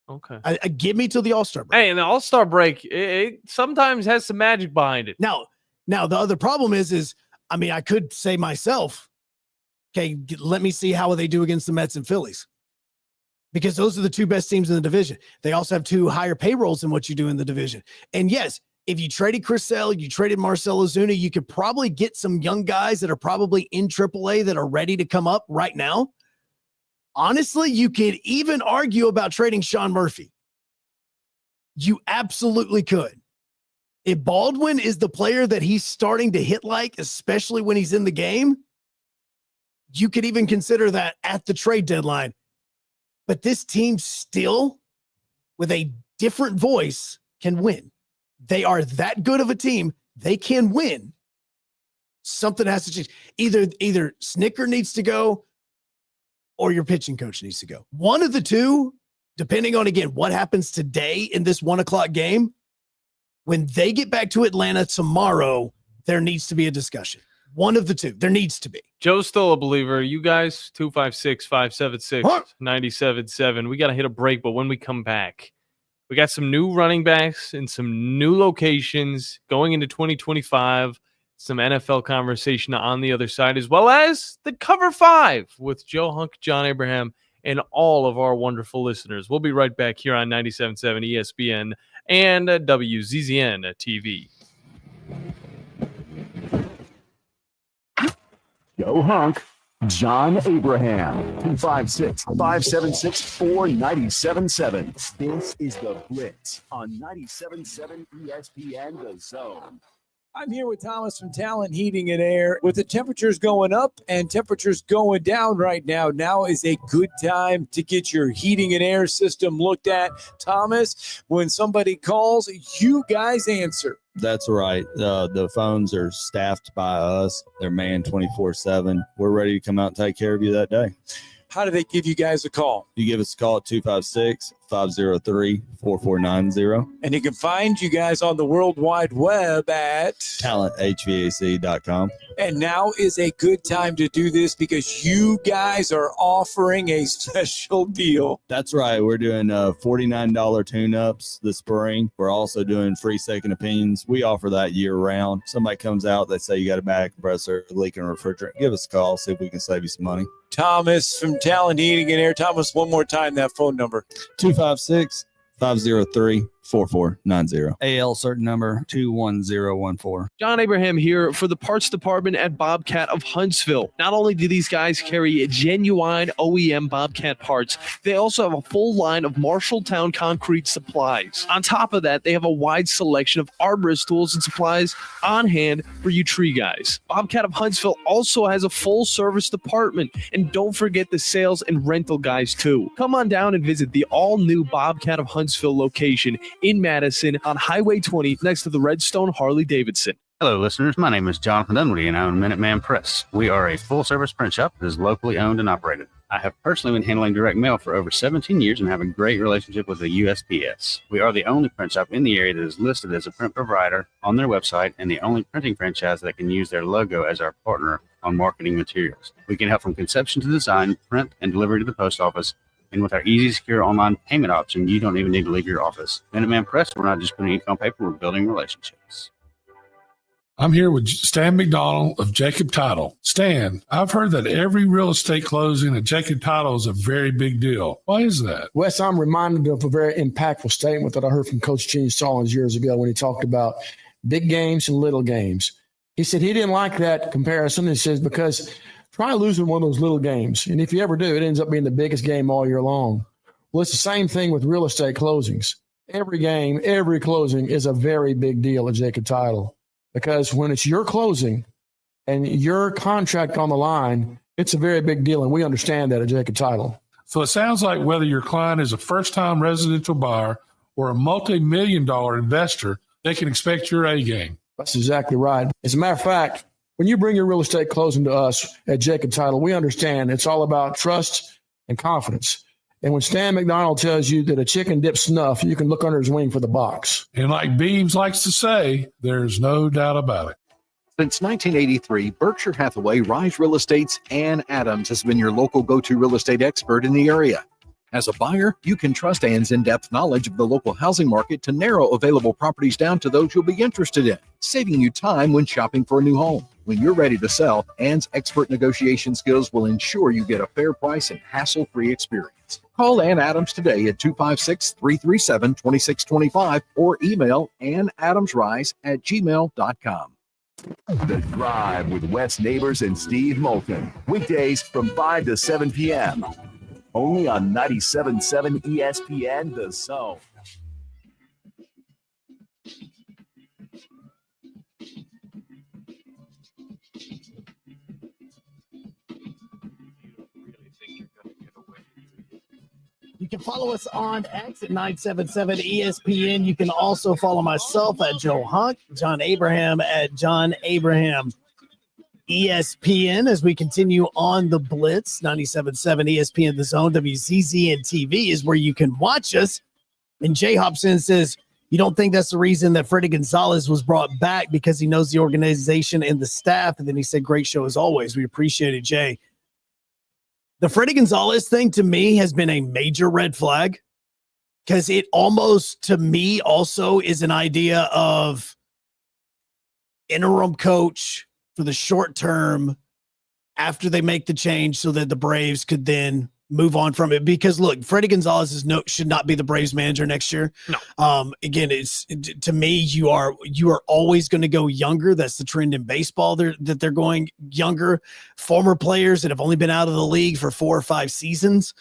Okay. Give me till the All-Star break. Hey, and the All-Star break, it sometimes has some magic behind it. Now the other problem is I mean, I could say myself, okay, let me see how they do against the Mets and Phillies. Because those are the 2 best teams in the division. They also have 2 higher payrolls than what you do in the division. And yes, if you traded Chris Sale, you traded Marcell Ozuna, you could probably get some young guys that are probably in AAA that are ready to come up right now. Honestly, you could even argue about trading Sean Murphy. You absolutely could. If Baldwin is the player that he's starting to hit like, especially when he's in the game, you could even consider that at the trade deadline. But this team still, with a different voice, can win. They are that good of a team. They can win. Something has to change. Either Snitker needs to go or your pitching coach needs to go. One of the two, depending on, again, what happens today in this 1:00 game. When they get back to Atlanta tomorrow, there needs to be a discussion. One of the two. There needs to be. Joe's still a believer. You guys, 256-576-97-7. We got to hit a break, but when we come back, we got some new running backs in some new locations going into 2025. Some NFL conversation on the other side, as well as the Cover 5 with Joe Hunk, John Abraham, and all of our wonderful listeners. We'll be right back here on 97.7 ESPN and WZZN TV. Joe Hunk, John Abraham, 256-576-4977. This is the Blitz on 97.7 ESPN The Zone. I'm here with Thomas from Talent Heating and Air. With the temperatures going up and temperatures going down right now, now is a good time to get your heating and air system looked at. Thomas, when somebody calls, you guys answer. That's right. The phones are staffed by us. They're manned 24/7. We're ready to come out and take care of you that day. How do they give you guys a call? You give us a call at 256-503-4490. And you can find you guys on the World Wide Web at talenthvac.com. And now is a good time to do this because you guys are offering a special deal. That's right. We're doing $49 tune-ups this spring. We're also doing free second opinions. We offer that year-round. Somebody comes out, they say you got a back compressor, leaking refrigerant. Give us a call, see if we can save you some money. Thomas from Talent Heating and Air. Thomas, one more time, that phone number. 256-503-4490. AL certain number 21014. John Abraham here for the parts department at Bobcat of Huntsville. Not only do these guys carry genuine OEM Bobcat parts, they also have a full line of Marshalltown concrete supplies. On top of that, they have a wide selection of arborist tools and supplies on hand for you tree guys. Bobcat of Huntsville also has a full service department, and don't forget the sales and rental guys too. Come on down and visit the all-new Bobcat of Huntsville location in Madison on Highway 20 next to the Redstone Harley-Davidson. Hello, listeners. My name is Jonathan Dunwoody, and I own Minuteman Press. We are a full-service print shop that is locally owned and operated. I have personally been handling direct mail for over 17 years and have a great relationship with the USPS. We are the only print shop in the area that is listed as a print provider on their website and the only printing franchise that can use their logo as our partner on marketing materials. We can help from conception to design, print, and delivery to the post office. And with our easy, secure online payment option, you don't even need to leave your office. Minuteman Press, we're not just putting ink on paper, we're building relationships. I'm here with Stan McDonald of Jacob Title. Stan, I've heard that every real estate closing at Jacob Title is a very big deal. Why is that? Wes, I'm reminded of a very impactful statement that I heard from Coach Gene Stallings years ago when he talked about big games and little games. He said he didn't like that comparison. He says, because try losing one of those little games. And if you ever do, it ends up being the biggest game all year long. Well, it's the same thing with real estate closings. Every game, every closing is a very big deal at Jacob Title. Because when it's your closing and your contract on the line, it's a very big deal. And we understand that at Jacob Title. So it sounds like whether your client is a first-time residential buyer or a multi-million-dollar investor, they can expect your A game. That's exactly right. As a matter of fact, when you bring your real estate closing to us at Jacob Title, we understand it's all about trust and confidence. And when Stan McDonald tells you that a chicken dips snuff, you can look under his wing for the box. And like Beams likes to say, there's no doubt about it. Since 1983, Berkshire Hathaway Rise Real Estate's Ann Adams has been your local go-to real estate expert in the area. As a buyer, you can trust Ann's in-depth knowledge of the local housing market to narrow available properties down to those you'll be interested in, saving you time when shopping for a new home. When you're ready to sell, Ann's expert negotiation skills will ensure you get a fair price and hassle-free experience. Call Ann Adams today at 256-337-2625 or email annadamsrise@gmail.com. The Drive with Wes Neighbors and Steve Moulton. Weekdays from 5 to 7 p.m. Only on 97.7 ESPN The Zone. You can follow us on X at 977 ESPN. You can also follow myself at Joe Hunk, John Abraham at John Abraham ESPN as we continue on the Blitz. 97.7 ESPN The Zone, WZZ and TV is where you can watch us. And Jay Hobson says, you don't think that's the reason that Freddie Gonzalez was brought back because he knows the organization and the staff? And then he said, great show as always. We appreciate it, Jay. The Freddie Gonzalez thing to me has been a major red flag because it almost, to me, also is an idea of interim coach for the short term after they make the change so that the Braves could then move on from it. Because look, Freddie Gonzalez should not be the Braves manager next year. No. Again, it's to me, you are always going to go younger. That's the trend in baseball. That they're going younger. Former players that have only been out of the league for 4 or 5 seasons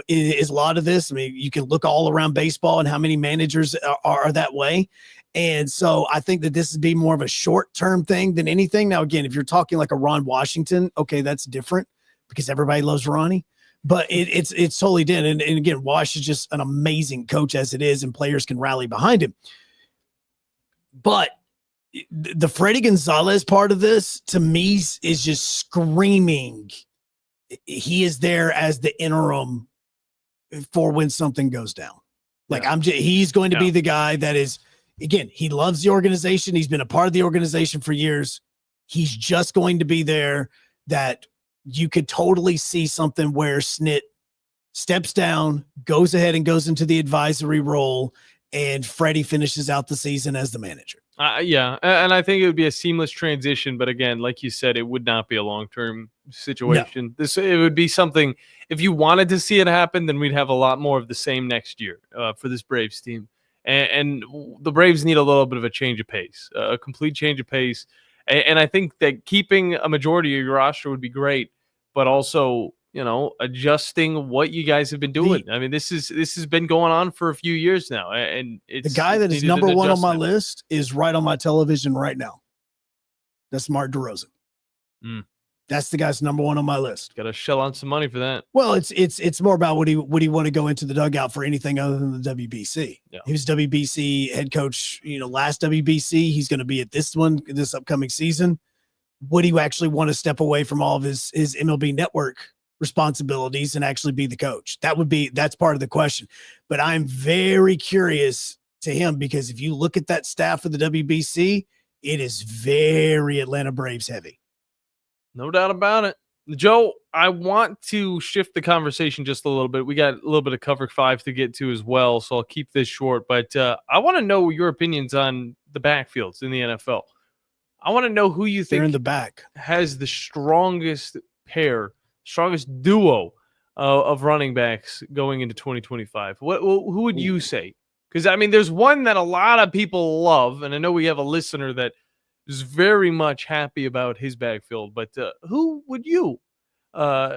is a lot of this. I mean, you can look all around baseball and how many managers are that way. And so I think that this would be more of a short-term thing than anything. Now, again, if you're talking like a Ron Washington, okay, that's different because everybody loves Ronnie. But it's totally different. And again, Wash is just an amazing coach as it is, and players can rally behind him. But the Freddie Gonzalez part of this, to me, is just screaming. He is there as the interim for when something goes down. Like he's going to be the guy that is, again, he loves the organization. He's been a part of the organization for years. He's just going to be there that you could totally see something where Snit steps down, goes ahead and goes into the advisory role, and Freddie finishes out the season as the manager. Yeah, and I think it would be a seamless transition. But again, like you said, it would not be a long-term situation. No. It would be something, if you wanted to see it happen, then we'd have a lot more of the same next year for this Braves team. And the Braves need a little bit of a change of pace, a complete change of pace. And I think that keeping a majority of your roster would be great, but also, adjusting what you guys have been doing. I mean, this has been going on for a few years now, and it's the guy that is number one on my list is right on my television right now. That's Mark DeRozan. That's the guy's number one on my list. Got to shell out some money for that. Well, it's more about would he want to go into the dugout for anything other than the WBC. Yeah. He was WBC head coach, last WBC. He's going to be at this upcoming season. Would he actually want to step away from all of his MLB network responsibilities and actually be the coach? That's part of the question. But I'm very curious to him because if you look at that staff of the WBC, it is very Atlanta Braves heavy. No doubt about it. Joe, I want to shift the conversation just a little bit. We got a little bit of cover 5 to get to as well, so I'll keep this short. But I want to know your opinions on the backfields in the NFL. I want to know who you think in the back has the strongest duo of running backs going into 2025. Who would you say? Because, I mean, there's one that a lot of people love, and I know we have a listener that is very much happy about his backfield, but who would you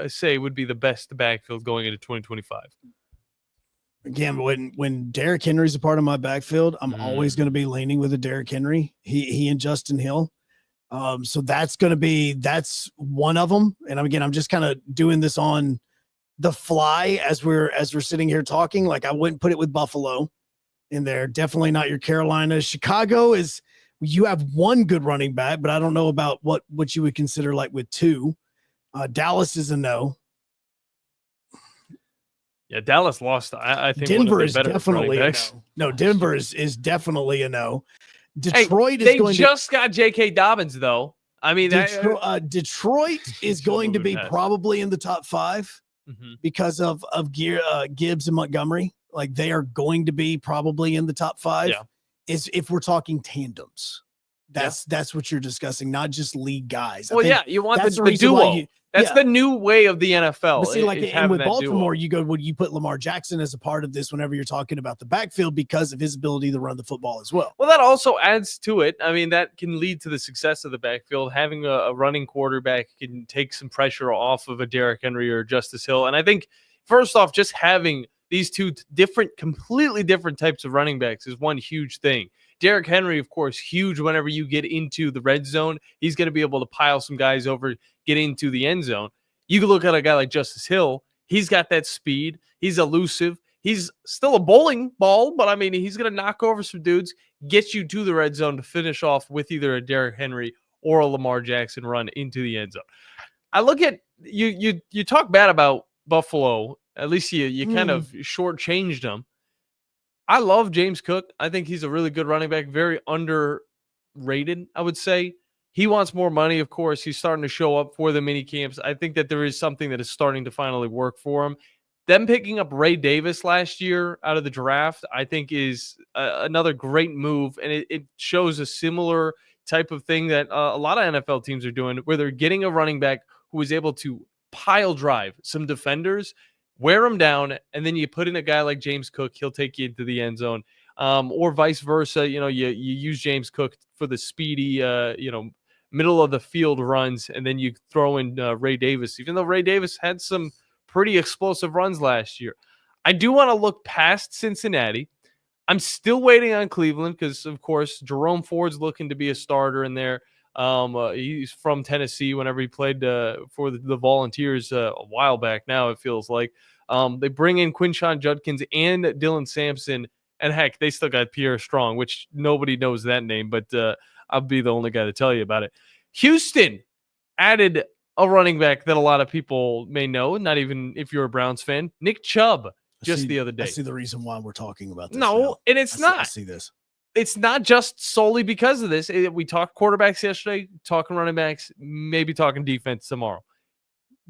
say would be the best backfield going into 2025? Again, when Derrick Henry's a part of my backfield, I'm always going to be leaning with a Derrick Henry. He and Justin Hill. So that's one of them. And I'm just kind of doing this on the fly as we're sitting here talking. Like I wouldn't put it with Buffalo in there. Definitely not your Carolina. Chicago is, you have one good running back, but I don't know about what you would consider like with 2. Dallas is a no. Yeah, Dallas lost. I think Denver is definitely a no. No, Denver is definitely a no. Detroit they just got J.K. Dobbins, though. I mean, Detroit is going to be probably in the top 5 because of Gibbs and Montgomery. Like they are going to be probably in the top 5. Yeah. Is if we're talking tandems. That's what you're discussing, not just league guys. Well, yeah, you want the reason duo. why That's the new way of the NFL. But see, like, is and having with that Baltimore, duo. you put Lamar Jackson as a part of this whenever you're talking about the backfield because of his ability to run the football as well. Well, that also adds to it. I mean, that can lead to the success of the backfield. Having a running quarterback can take some pressure off of a Derrick Henry or Justice Hill. And I think, first off, just having these two completely different types of running backs is one huge thing. Derrick Henry, of course, huge whenever you get into the red zone. He's going to be able to pile some guys over, get into the end zone. You can look at a guy like Justice Hill. He's got that speed. He's elusive. He's still a bowling ball, but I mean, he's going to knock over some dudes, get you to the red zone to finish off with either a Derrick Henry or a Lamar Jackson run into the end zone. I look at you talk bad about Buffalo. At least you kind of shortchanged them. I love James Cook. I think he's a really good running back, very underrated, I would say. He wants more money, of course. He's starting to show up for the mini camps. I think that there is something that is starting to finally work for him. Them picking up Ray Davis last year out of the draft, I think is another great move, and it shows a similar type of thing that a lot of NFL teams are doing, where they're getting a running back who is able to pile drive some defenders, wear them down, and then you put in a guy like James Cook. He'll take you into the end zone, or vice versa. You use James Cook for the speedy, middle of the field runs, and then you throw in Ray Davis, even though Ray Davis had some pretty explosive runs last year. I do want to look past Cincinnati. I'm still waiting on Cleveland because, of course, Jerome Ford's looking to be a starter in there. He's from Tennessee whenever he played for the Volunteers a while back now, it feels like. They bring in Quinshon Judkins and Dylan Sampson, and heck, they still got Pierre Strong, which nobody knows that name, but I'll be the only guy to tell you about it. Houston added a running back that a lot of people may know, not even if you're a Browns fan, Nick Chubb, the other day. I see the reason why we're talking about this. No, now. and it's not. I see this. It's not just solely because of this. We talked quarterbacks yesterday, talking running backs, maybe talking defense tomorrow.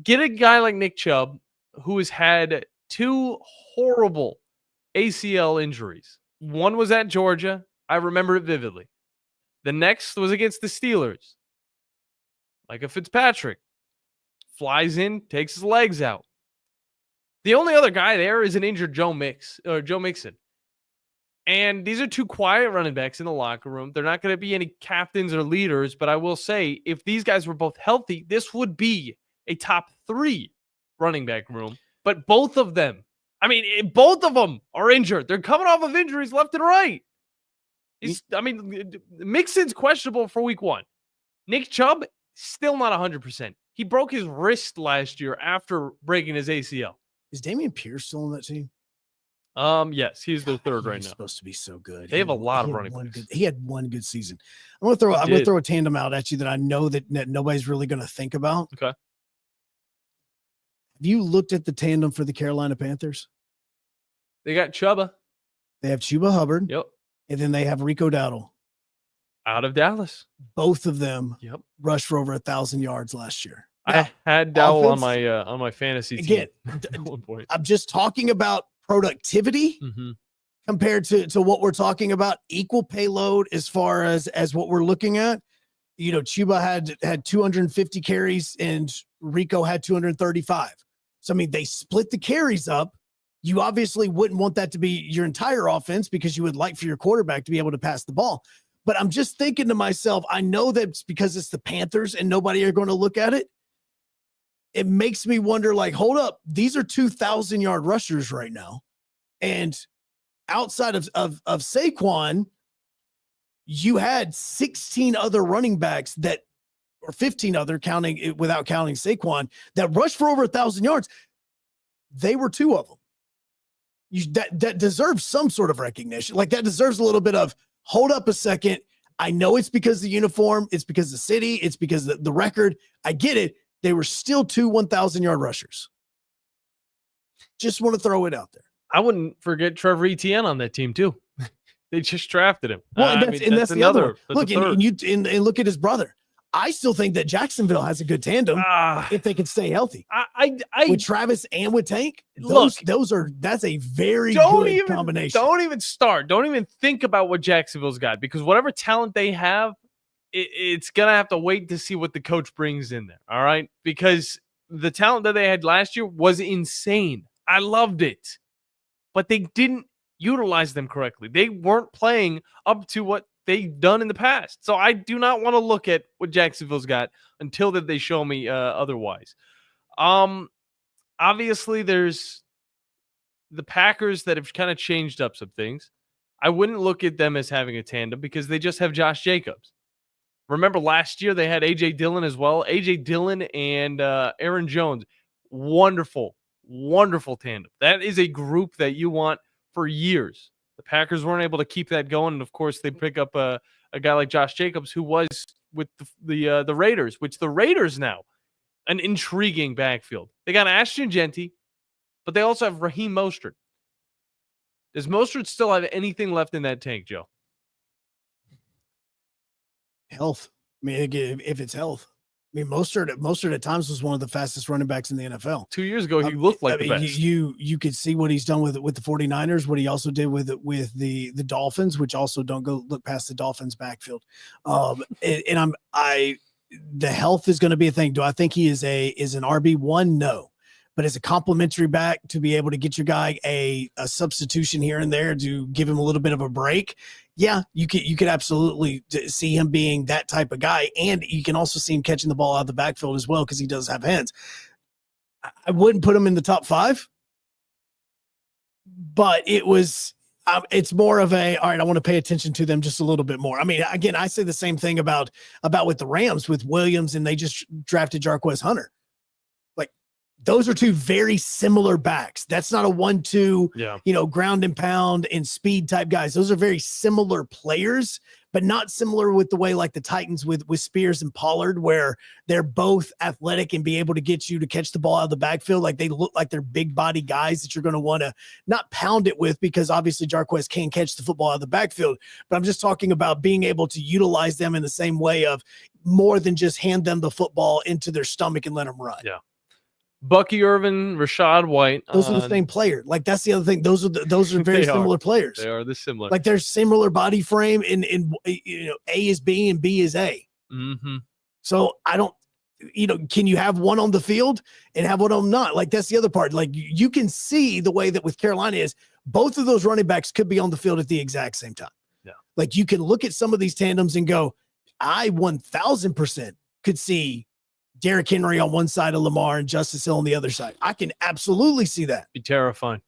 Get a guy like Nick Chubb, who has had 2 horrible ACL injuries. One was at Georgia. I remember it vividly. The next was against the Steelers. Like a Fitzpatrick. Flies in, takes his legs out. The only other guy there is an injured Joe Mixon. And these are 2 quiet running backs in the locker room. They're not going to be any captains or leaders, but I will say, if these guys were both healthy, this would be a top 3 running back room. But both of them are injured. They're coming off of injuries left and right. Mixon's questionable for week 1. Nick Chubb, still not 100%. He broke his wrist last year after breaking his ACL. Is Dameon Pierce still on that team? Yes, he's their third right now. Supposed to be so good. They have a lot of running backs. He had one good season. I'm gonna throw a tandem out at you that I know that nobody's really gonna think about. Okay. Have you looked at the tandem for the Carolina Panthers? They got Chuba. They have Chuba Hubbard. Yep. And then they have Rico Dowdle. Out of Dallas. Both of them rushed for over 1,000 yards last year. I had Dowdle on my fantasy team at one point. I'm just talking about productivity compared to what we're talking about. Equal payload as far as what we're looking at. Chuba had 250 carries and Rico had 235. So, they split the carries up. You obviously wouldn't want that to be your entire offense because you would like for your quarterback to be able to pass the ball. But I'm just thinking to myself, I know that's because it's the Panthers and nobody are going to look at it. It makes me wonder, hold up, these are 2,000-yard rushers right now. And outside of Saquon, you had 16 other running backs or 15 other without counting Saquon, that rushed for over 1,000 yards. They were 2 of them. That deserves some sort of recognition. That deserves a little bit of, hold up a second. I know it's because of the uniform. It's because of the city. It's because of the record. I get it. They were still 2 1,000-yard rushers. Just want to throw it out there. I wouldn't forget Trevor Etienne on that team too. They just drafted him. Well, that's the other one. Look, and look at his brother. I still think that Jacksonville has a good tandem if they can stay healthy. With Travis and with Tank, that's a very good combination. Don't even start. Don't even think about what Jacksonville's got, because whatever talent they have, it's going to have to wait to see what the coach brings in there, all right? Because the talent that they had last year was insane. I loved it. But they didn't utilize them correctly. They weren't playing up to what they've done in the past. So I do not want to look at what Jacksonville's got until that they show me otherwise. Obviously, there's the Packers that have kind of changed up some things. I wouldn't look at them as having a tandem because they just have Josh Jacobs. Remember last year they had A.J. Dillon as well. A.J. Dillon and Aaron Jones. Wonderful, wonderful tandem. That is a group that you want for years. The Packers weren't able to keep that going. And, of course, they pick up a guy like Josh Jacobs who was with the Raiders, which the Raiders now, an intriguing backfield. They got Ashton Genty, but they also have Raheem Mostert. Does Mostert still have anything left in that tank, Joe? Health. I mean, if it's health. I mean, Mostert at times was one of the fastest running backs in the NFL. 2 years ago, he looked like the best. You could see what he's done with the 49ers, what he also did with the Dolphins, which also don't go look past the Dolphins backfield. The health is going to be a thing. Do I think he is an RB1? No. But as a complimentary back to be able to get your guy a substitution here and there to give him a little bit of a break, yeah, you could absolutely see him being that type of guy, and you can also see him catching the ball out of the backfield as well because he does have hands. I wouldn't put him in the top 5, but it's more of a, all right, I want to pay attention to them just a little bit more. I mean, again, I say the same thing about with the Rams with Williams, and they just drafted Jarquez Hunter. Those are two very similar backs. That's not a 1-2, ground and pound and speed type guys. Those are very similar players, but not similar with the way like the Titans with Spears and Pollard, where they're both athletic and be able to get you to catch the ball out of the backfield. Like they look like they're big body guys that you're going to want to not pound it with, because obviously Jarquez can catch the football out of the backfield. But I'm just talking about being able to utilize them in the same way of more than just hand them the football into their stomach and let them run. Yeah. Bucky Irvin, Rashad White. Those are the same player. Like that's the other thing. Those are very similar players. They are similar. Like they're similar body frame, and A is B and B is A. Mm-hmm. So I don't, can you have one on the field and have one on not? Like that's the other part. Like you can see the way that with Carolina is both of those running backs could be on the field at the exact same time. Yeah. Like you can look at some of these tandems and go, I 1000% could see Derrick Henry on one side of Lamar and Justice Hill on the other side. I can absolutely see that. Be terrifying.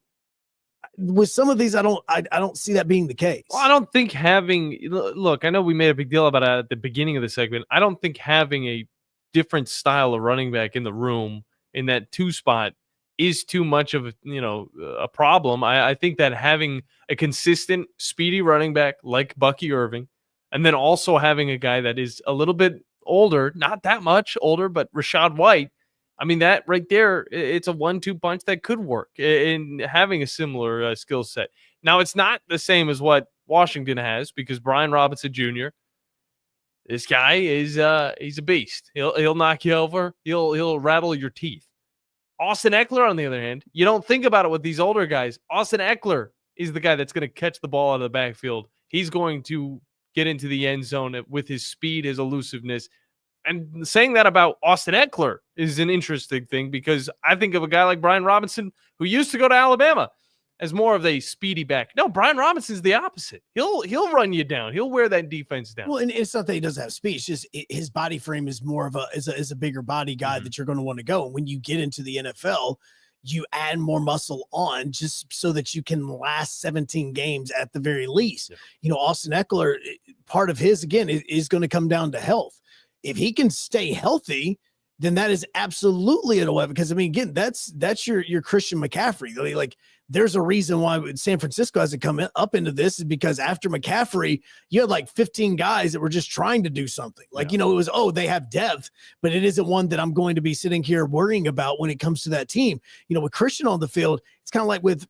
With some of these, I don't see that being the case. Well, I don't think look, I know we made a big deal about it at the beginning of the segment. I don't think having a different style of running back in the room in that 2 spot is too much of a problem. I think that having a consistent, speedy running back like Bucky Irving, and then also having a guy that is a little bit older, not that much older, but Rashad White, I mean, that right there, it's a 1-2 punch that could work in having a similar skill set. Now, it's not the same as what Washington has, because Brian Robinson Jr., this guy is he's a beast. He'll knock you over. He'll rattle your teeth. Austin Eckler, on the other hand, you don't think about it with these older guys. Austin Eckler is the guy that's going to catch the ball out of the backfield. He's going to get into the end zone with his speed, his elusiveness. And saying that about Austin Eckler is an interesting thing, because I think of a guy like Brian Robinson, who used to go to Alabama, as more of a speedy back. No, Brian Robinson's the opposite. He'll run you down. He'll wear that defense down. Well, and it's not that he doesn't have speed. It's just his body frame is more of is a bigger body guy that you're going to want to go. And when you get into the NFL, you add more muscle on just so that you can last 17 games at the very least. Yeah. Austin Eckler, part of his, again, is going to come down to health. If he can stay healthy, then that is absolutely a weapon. Because, I mean, again, that's your Christian McCaffrey. Like, there's a reason why San Francisco hasn't come up into this, is because after McCaffrey, you had like 15 guys that were just trying to do something. Like, it was, they have depth, but it isn't one that I'm going to be sitting here worrying about when it comes to that team. With Christian on the field, it's kind of like with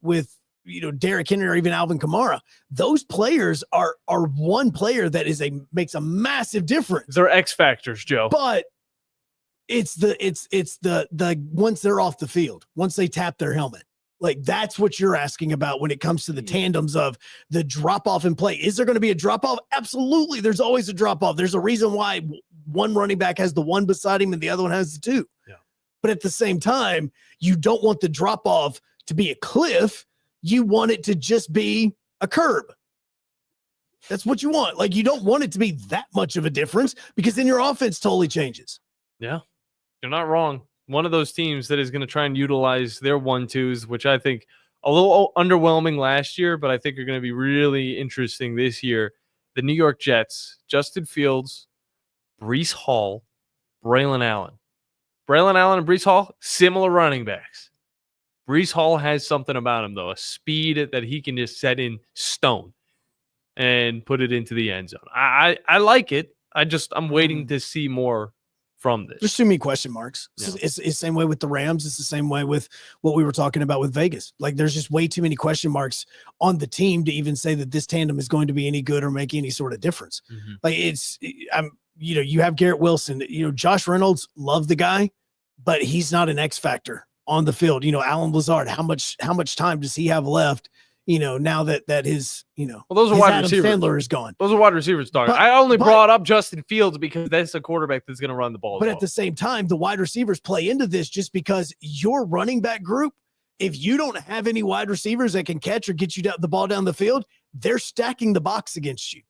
Derrick Henry or even Alvin Kamara. Those players are one player that makes a massive difference. They're X factors, Joe. But it's the once they're off the field, once they tap their helmet. Like that's what you're asking about when it comes to the tandems of the drop off in play. Is there going to be a drop off? Absolutely. There's always a drop off. There's a reason why one running back has the one beside him and the other one has the two. Yeah. But at the same time, you don't want the drop off to be a cliff. You want it to just be a curb. That's what you want. Like you don't want it to be that much of a difference because then your offense totally changes. Yeah, you're not wrong. One of those teams that is going to try and utilize their 1-2s, which I think a little underwhelming last year, but I think are going to be really interesting this year. The New York Jets, Justin Fields, Breece Hall, Braylon Allen. Braylon Allen and Breece Hall, similar running backs. Breece Hall has something about him, though, a speed that he can just set in stone and put it into the end zone. I like it. I'm waiting to see more from this. There's too many question marks. Yeah. It's the same way with the Rams. It's the same way with what we were talking about with Vegas. Like there's just way too many question marks on the team to even say that this tandem is going to be any good or make any sort of difference. Mm-hmm. Like you have Garrett Wilson, Josh Reynolds, love the guy, but he's not an X factor on the field. Alan Lazard, how much time does he have left? Now that his, well, those are his wide Adam receivers. Sandler is gone. Those are wide receivers talking. I only brought up Justin Fields because that's a quarterback that's going to run the ball. But at the same time, the wide receivers play into this just because your running back group, if you don't have any wide receivers that can catch or get you the ball down the field, they're stacking the box against you.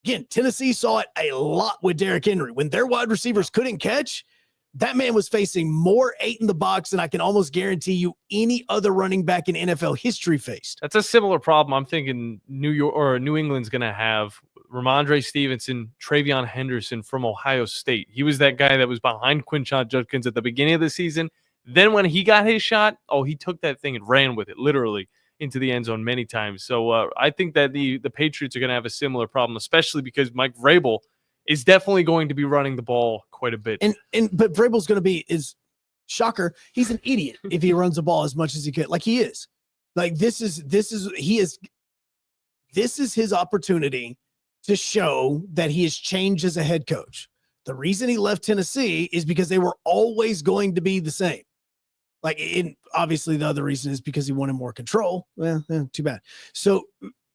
Again, Tennessee saw it a lot with Derrick Henry. When their wide receivers couldn't catch, that man was facing more 8 in the box than I can almost guarantee you any other running back in NFL history faced. That's a similar problem I'm thinking New England's going to have. Ramondre Stevenson, Travion Henderson from Ohio State. He was that guy that was behind Quinshon Judkins at the beginning of the season. Then when he got his shot, he took that thing and ran with it, literally, into the end zone many times. So I think that the Patriots are going to have a similar problem, especially because Mike Vrabel is definitely going to be running the ball quite a bit. But Vrabel's going to be shocker. He's an idiot if he runs the ball as much as he could. Like he is. Like this is his opportunity to show that he has changed as a head coach. The reason he left Tennessee is because they were always going to be the same. Obviously the other reason is because he wanted more control. Well, too bad. So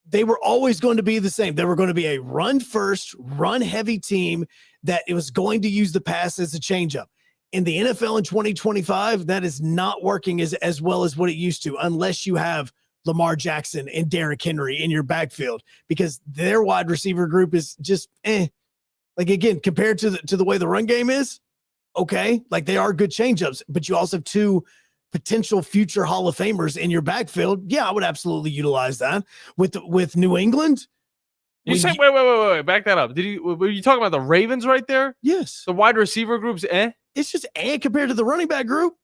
they were always going to be the same. They were going to be a run-first, run-heavy team that it was going to use the pass as a changeup. In the NFL in 2025, that is not working as well as what it used to, unless you have Lamar Jackson and Derrick Henry in your backfield, because their wide receiver group is just Like, again, compared to the way the run game is, okay, like they are good changeups, but you also have two potential future Hall of Famers in your backfield. Yeah, I would absolutely utilize that with New England. You said wait, back that up. Were you talking about the Ravens right there? Yes. The wide receiver group's It's just compared to the running back group.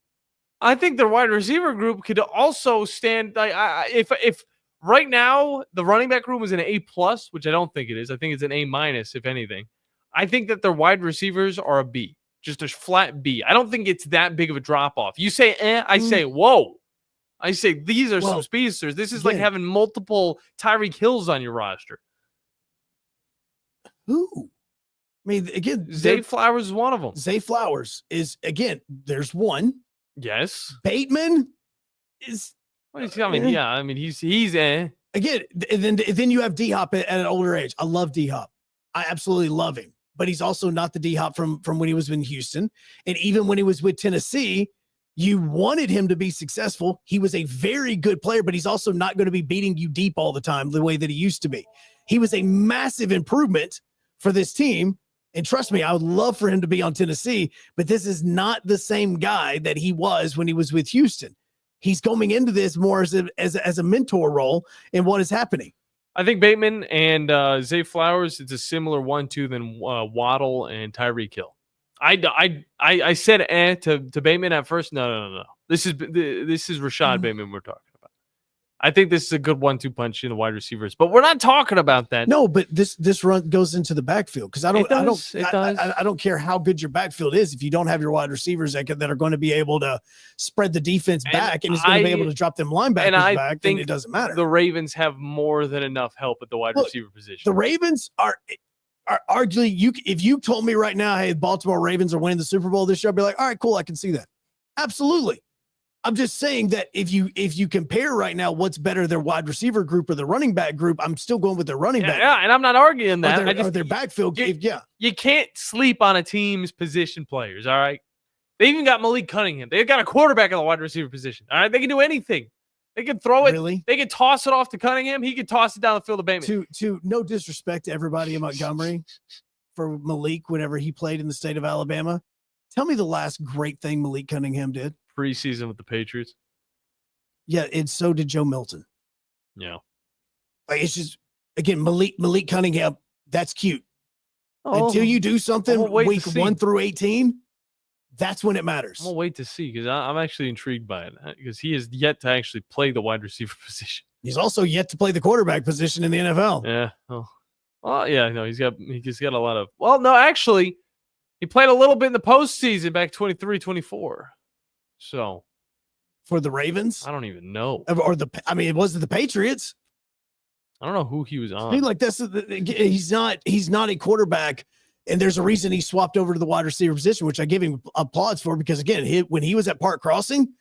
I think the wide receiver group could also stand. If right now the running back group is an A+, which I don't think it is. I think it's an A-, if anything. I think that their wide receivers are a B, just a flat B. I don't think it's that big of a drop off. You say I say whoa. I say these are some speedsters. This is like having multiple Tyreek Hills on your roster. Who? I mean, again, Zay Flowers is one of them. Zay Flowers is, again, there's one. Yes. Bateman is. He's Again, and then you have D-Hop at an older age. I love D-Hop. I absolutely love him. But he's also not the D-Hop from when he was in Houston. And even when he was with Tennessee, you wanted him to be successful. He was a very good player, but he's also not going to be beating you deep all the time the way that he used to be. He was a massive improvement for this team. And trust me, I would love for him to be on Tennessee, but this is not the same guy that he was when he was with Houston. He's going into this more as a mentor role in what is happening. I think Bateman and Zay Flowers, it's a similar 1-2 than Waddle and Tyreek Hill. I said to Bateman at first. No. This is Rashad Bateman we're talking about. I think this is a good 1-2 punch in the wide receivers, but we're not talking about that. No, but this run goes into the backfield because I don't care how good your backfield is if you don't have your wide receivers that are going to be able to spread the defense back and it's going to be able to drop them linebackers back. Then it doesn't matter. The Ravens have more than enough help at the wide receiver position. The Ravens are arguably if you told me right now, hey, Baltimore Ravens are winning the Super Bowl this year, I'd be like, all right, cool, I can see that. Absolutely. I'm just saying that if you compare right now, what's better, their wide receiver group or the running back group? I'm still going with their running back. Yeah, and I'm not arguing that. Or their backfield. You can't sleep on a team's position players. All right, they even got Malik Cunningham. They've got a quarterback at the wide receiver position. All right, they can do anything. They can throw it. Really? They can toss it off to Cunningham. He can toss it down the field to Bateman. To no disrespect to everybody in Montgomery for Malik whenever he played in the state of Alabama. Tell me the last great thing Malik Cunningham did. Preseason with the Patriots. Yeah, and so did Joe Milton. Yeah. Like, it's just, again, Malik Cunningham, that's cute. Until you do something week 1 through 18, that's when it matters. I'm going to wait to see because I'm actually intrigued by it because he is yet to actually play the wide receiver position. He's also yet to play the quarterback position in the NFL. Yeah. Well, yeah, no, he's got a lot of, well, no, actually, he played a little bit in the postseason back 23-24. So for the Ravens, I don't even know. Or it wasn't the Patriots. I don't know who he was on. I mean, like this, he's not a quarterback, and there's a reason he swapped over to the wide receiver position, which I give him applause for because again, when he was at Park Crossing,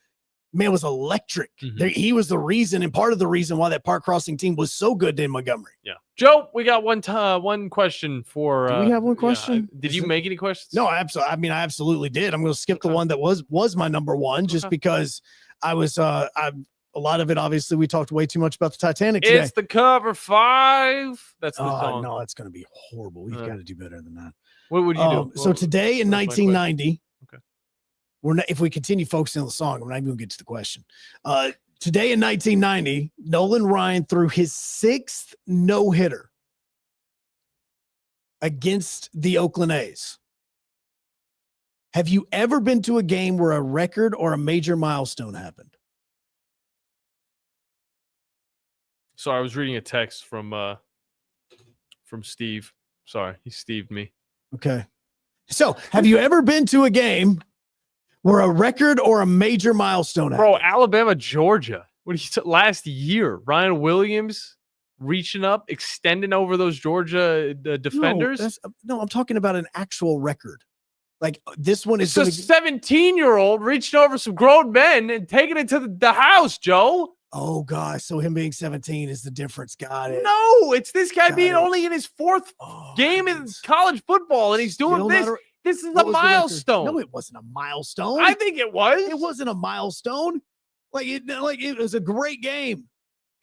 man, was electric. He was the reason and part of the reason why that Park Crossing team was so good in Montgomery. Yeah, Joe, we got one question for. Do we have one question? Did you make any questions? No, absolutely. I mean, I absolutely did. I'm going to skip the one that was my number one just because I was. A lot of it, obviously, we talked way too much about the Titanic today. It's the cover 5. That's the song. No, it's going to be horrible. We've got to do better than that. What would you do? So today in 1990, we're not, if we continue focusing on the song, we're not even going to get to the question. Today in 1990, Nolan Ryan threw his 6th no-hitter against the Oakland A's. Have you ever been to a game where a record or a major milestone happened? Sorry, I was reading a text from Steve. Sorry, he Steved me. Okay. So, have you ever been to a game where a record or a major milestone happened? Bro, Alabama, Georgia. What do you last year? Ryan Williams reaching up, extending over those Georgia defenders? No, I'm talking about an actual record. Like this one is a 17-year-old reaching over some grown men and taking it to the house, Joe. Oh, gosh. So him being 17 is the difference. Got it. No, it's this guy being only in his 4th game in college football, and he's doing this. This is a milestone. No, it wasn't a milestone. I think it was. It wasn't a milestone. It was a great game.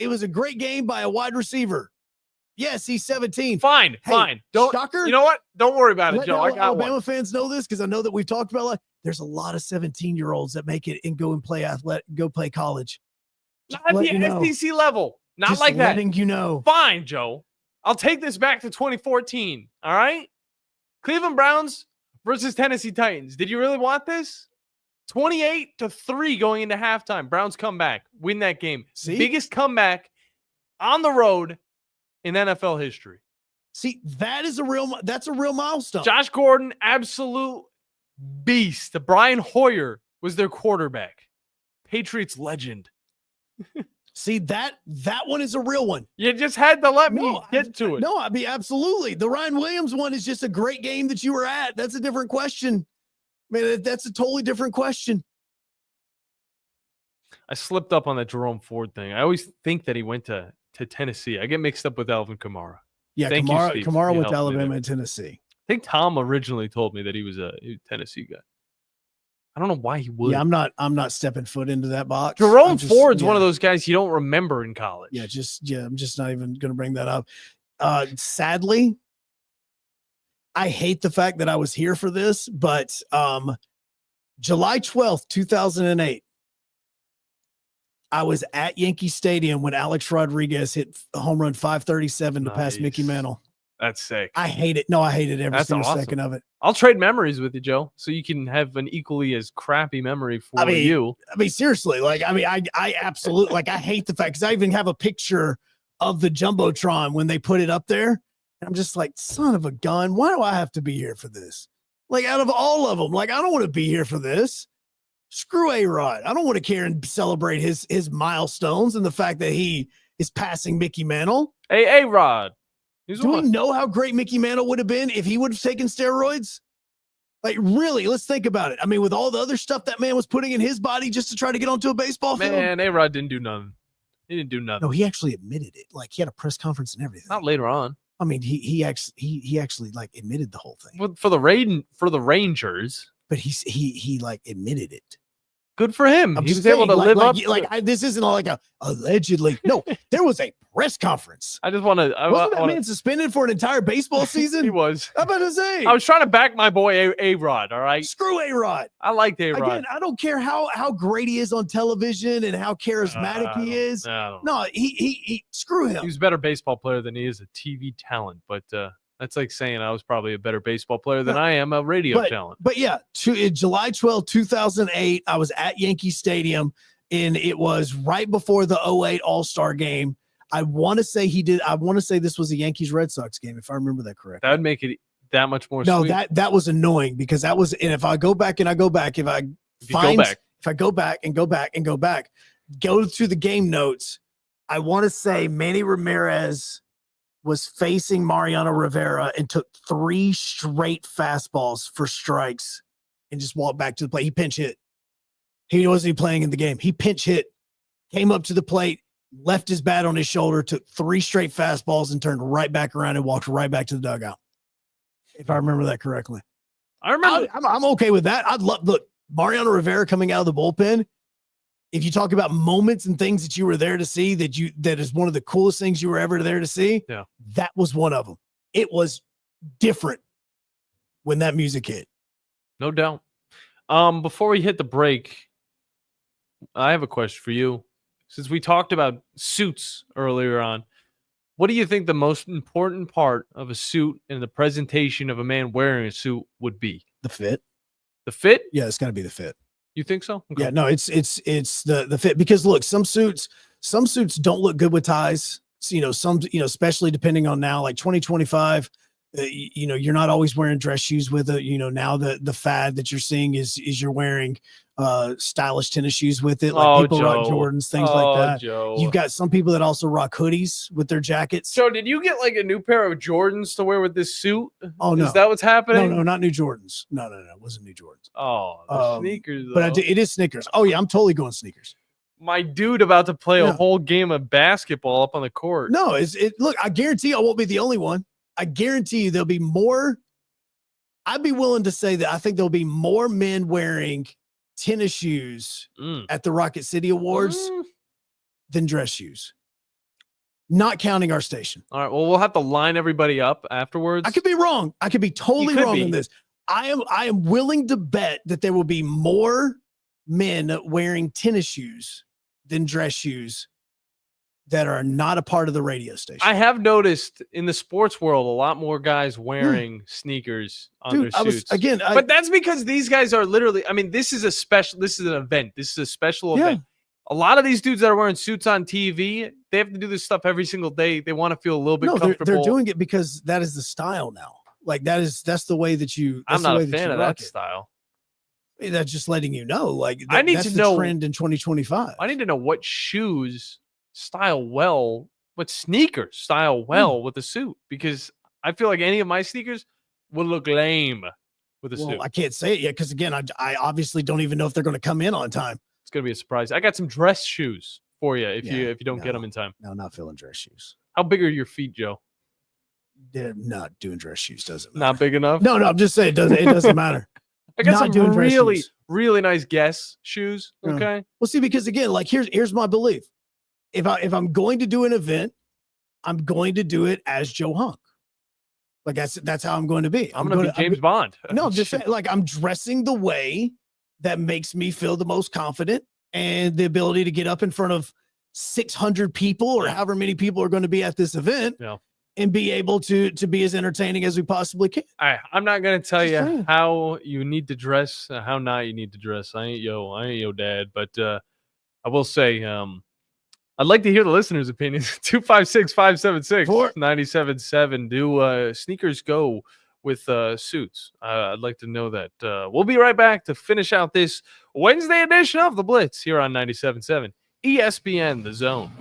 It was a great game by a wide receiver. Yes, he's 17. Fine. Don't, shocker. You know what? Don't worry about it, Joe. I got Alabama fans know this because I know that we've talked about there's a lot of 17-year-olds that make it and go play college. Not at the SEC level. Not Just like that. letting you know. Fine, Joe. I'll take this back to 2014. All right? Cleveland Browns versus Tennessee Titans. Did you really want this? 28-3 going into halftime. Browns come back. Win that game. See? Biggest comeback on the road in NFL history. See, that's a real milestone. Josh Gordon, absolute beast. Brian Hoyer was their quarterback. Patriots legend. See, that one is a real one. You just had to let me get to it. No, I mean, absolutely. The Ryan Williams one is just a great game that you were at. That's a different question. Man, that's a totally different question. I slipped up on that Jerome Ford thing. I always think that he went to Tennessee. I get mixed up with Alvin Kamara. Yeah, Thank Kamara, you, Steve. Kamara You went to helped me Alabama there. and Tennessee. I think Tom originally told me that he was a Tennessee guy. I don't know why he would. Yeah, I'm not stepping foot into that box. Jerome Ford's one of those guys you don't remember in college. Yeah, I'm just not even going to bring that up. Sadly, I hate the fact that I was here for this, but July 12th, 2008, I was at Yankee Stadium when Alex Rodriguez hit home run 537 to pass Mickey Mantle. That's sick. I hate it. No, I hated every That's single awesome. second of it. I'll trade memories with you, Joe, so you can have an equally as crappy memory for you. I mean, seriously, I absolutely, I hate the fact, because I even have a picture of the Jumbotron when they put it up there. And I'm just like, son of a gun, why do I have to be here for this? Like, out of all of them, I don't want to be here for this. Screw A-Rod. I don't want to care and celebrate his milestones and the fact that he is passing Mickey Mantle. Hey, A-Rod. Do we know how great Mickey Mantle would have been if he would have taken steroids? Like, really, let's think about it. I mean, with all the other stuff that man was putting in his body just to try to get onto a baseball field. Man, A-Rod didn't do nothing. He didn't do nothing. No, he actually admitted it. Like, he had a press conference and everything. Not later on. I mean, he actually like admitted the whole thing. For the Rangers. But he like admitted it. Good for him. I'm He just was able to saying, live up. This isn't like a allegedly. No, there was a press conference. I just want to. Wasn't that man suspended for an entire baseball season? He was. I'm about to say. I was trying to back my boy A-Rod. All right. Screw A-Rod. I liked A-Rod. Again, I don't care how great he is on television and how charismatic he is. No, he screw him. He was a better baseball player than he is a TV talent. But that's like saying I was probably a better baseball player than I am a radio talent. But yeah, July 12, 2008, I was at Yankee Stadium, and it was right before the 08 All-Star game. I want to say this was a Yankees-Red Sox game, if I remember that correctly. That would make it that much more No, sweet. that was annoying because that was, and if I go back, go to the game notes, I want to say Manny Ramirez was facing Mariano Rivera and took 3 straight fastballs for strikes and just walked back to the plate. He pinch hit. He wasn't even playing in the game. He pinch hit, came up to the plate, left his bat on his shoulder, took 3 straight fastballs and turned right back around and walked right back to the dugout. If I remember that correctly. I remember. I'm okay with that. Look, Mariano Rivera coming out of the bullpen. If you talk about moments and things that you were there to see, that is one of the coolest things you were ever there to see. Yeah. That was one of them. It was different when that music hit. No doubt. Before we hit the break, I have a question for you. Since we talked about suits earlier on, what do you think the most important part of a suit and the presentation of a man wearing a suit would be? The fit. The fit? Yeah, it's got to be the fit. You think so? Okay. Yeah, no, it's the fit, because look, some suits don't look good with ties. So, especially depending on now, like 2025, you're not always wearing dress shoes with it. Now the fad that you're seeing is you're wearing stylish tennis shoes with it. Like people rock Jordans, things like that. Joe. You've got some people that also rock hoodies with their jackets. So did you get like a new pair of Jordans to wear with this suit? Oh, no. Is that what's happening? No, not new Jordans. No, it wasn't new Jordans. Oh, the sneakers. But it is sneakers. Oh yeah, I'm totally going sneakers. My dude about to play a whole game of basketball up on the court. No, look, I guarantee I won't be the only one. I guarantee you there'll be more. I'd be willing to say that I think there'll be more men wearing tennis shoes at the Rocket City Awards than dress shoes. Not counting our station. All right. Well, we'll have to line everybody up afterwards. I could be wrong. I could be totally wrong in this. I am willing to bet that there will be more men wearing tennis shoes than dress shoes that are not a part of the radio station. I have noticed in the sports world a lot more guys wearing sneakers on their suits. But that's because these guys are literally, I mean, this is an event. This is a special event. A lot of these dudes that are wearing suits on TV, they have to do this stuff every single day. They want to feel a little bit comfortable. They're doing it because that is the style now. Like that's the way that you. I'm not a fan of that style. That's just letting you know. Like I need that's to the know trend in 2025. I need to know what shoes style well, what sneakers style well with a suit, because I feel like any of my sneakers would look lame with a suit. I can't say it yet because again, I obviously don't even know if they're going to come in on time. It's going to be a surprise. I got some dress shoes for you if you don't get them in time. No, not feeling dress shoes. How big are your feet, Joe? They're not doing dress shoes. Doesn't matter. Not big enough. No, I'm just saying it doesn't matter. I got Not some doing dress really, shoes. really nice Guess shoes. Okay. Well, see, because again, like here's my belief. If I'm going to do an event, I'm going to do it as Joe Hunk. Like that's how I'm going to be. I'm going to be James Bond. No, I'm just saying, like I'm dressing the way that makes me feel the most confident and the ability to get up in front of 600 people or however many people are going to be at this event. Yeah. And be able to be as entertaining as we possibly can. All right, I'm not gonna tell you how you need to dress, how not you need to dress. I ain't your dad, but I will say, I'd like to hear the listeners' opinions. 256-576-97.7. Do sneakers go with suits? I'd like to know that. We'll be right back to finish out this Wednesday edition of the Blitz here on 97.7 ESPN, The Zone.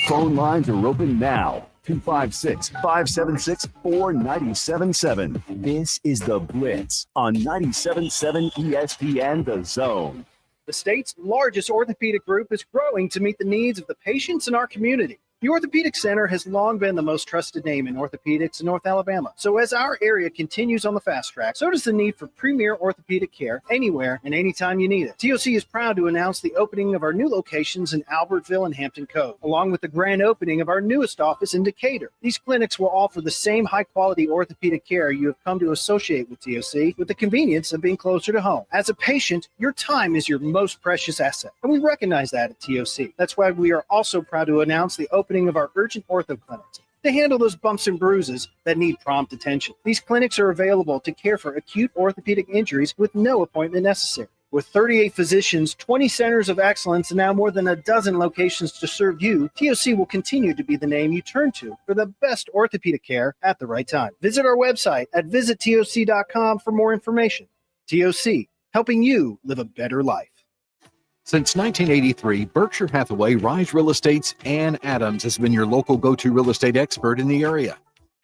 Phone lines are open now. 256-576-4977. This is The Blitz on 97.7 ESPN The Zone. The state's largest orthopedic group is growing to meet the needs of the patients in our community. The Orthopedic Center has long been the most trusted name in orthopedics in North Alabama. So as our area continues on the fast track, so does the need for premier orthopedic care anywhere and anytime you need it. TOC is proud to announce the opening of our new locations in Albertville and Hampton Cove, along with the grand opening of our newest office in Decatur. These clinics will offer the same high-quality orthopedic care you have come to associate with TOC, with the convenience of being closer to home. As a patient, your time is your most precious asset, and we recognize that at TOC. That's why we are also proud to announce the opening of our urgent ortho clinics to handle those bumps and bruises that need prompt attention. These clinics are available to care for acute orthopedic injuries with no appointment necessary. With 38 physicians, 20 centers of excellence, and now more than a dozen locations to serve you, TOC will continue to be the name you turn to for the best orthopedic care at the right time. Visit our website at visittoc.com for more information. TOC, helping you live a better life. Since 1983, Berkshire Hathaway, Rise Real Estate's Ann Adams has been your local go-to real estate expert in the area.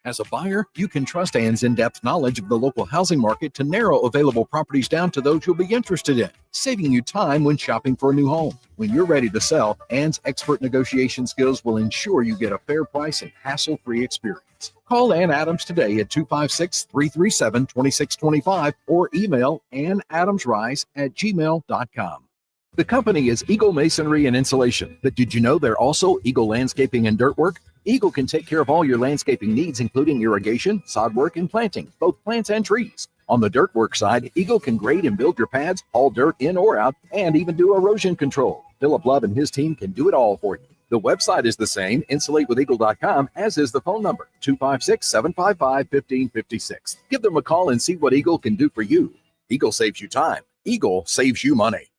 As a buyer, you can trust Ann's in-depth knowledge of the local housing market to narrow available properties down to those you'll be interested in, saving you time when shopping for a new home. When you're ready to sell, Ann's expert negotiation skills will ensure you get a fair price and hassle-free experience. Call Ann Adams today at 256-337-2625 or email annadamsrise@gmail.com. The company is Eagle Masonry and Insulation, but did you know they're also Eagle Landscaping and Dirt Work? Eagle can take care of all your landscaping needs, including irrigation, sod work, and planting, both plants and trees. On the dirt work side, Eagle can grade and build your pads, haul dirt in or out, and even do erosion control. Philip Love and his team can do it all for you. The website is the same, insulatewitheagle.com, as is the phone number, 256-755-1556. Give them a call and see what Eagle can do for you. Eagle saves you time. Eagle saves you money.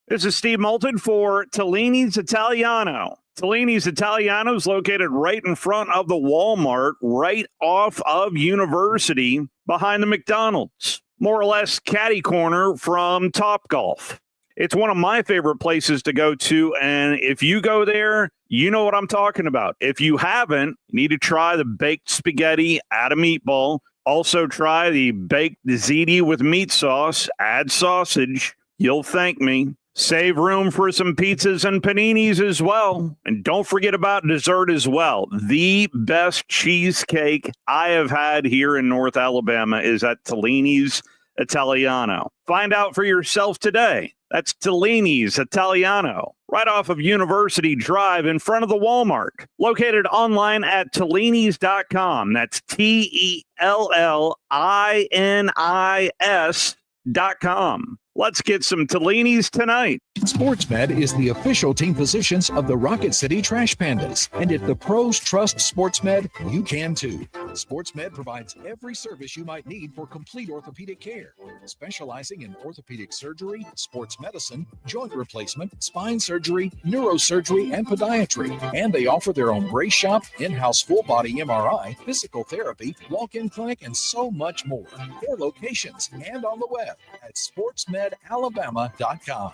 This is Steve Moulton for Tellini's Italiano. Tellini's Italiano is located right in front of the Walmart, right off of University, behind the McDonald's. More or less catty corner from Topgolf. It's one of my favorite places to go to, and if you go there, you know what I'm talking about. If you haven't, you need to try the baked spaghetti, add a meatball. Also try the baked ziti with meat sauce, add sausage. You'll thank me. Save room for some pizzas and paninis as well. And don't forget about dessert as well. The best cheesecake I have had here in North Alabama is at Tellini's Italiano. Find out for yourself today. That's Tellini's Italiano, right off of University Drive in front of the Walmart. Located online at Tellinis.com. That's TELLINIS.com. Let's get some Tellini's tonight. SportsMed is the official team physicians of the Rocket City Trash Pandas. And if the pros trust SportsMed, you can too. SportsMed provides every service you might need for complete orthopedic care, specializing in orthopedic surgery, sports medicine, joint replacement, spine surgery, neurosurgery, and podiatry. And they offer their own brace shop, in-house full-body MRI, physical therapy, walk-in clinic, and so much more. 4 locations and on the web at sportsmedalabama.com.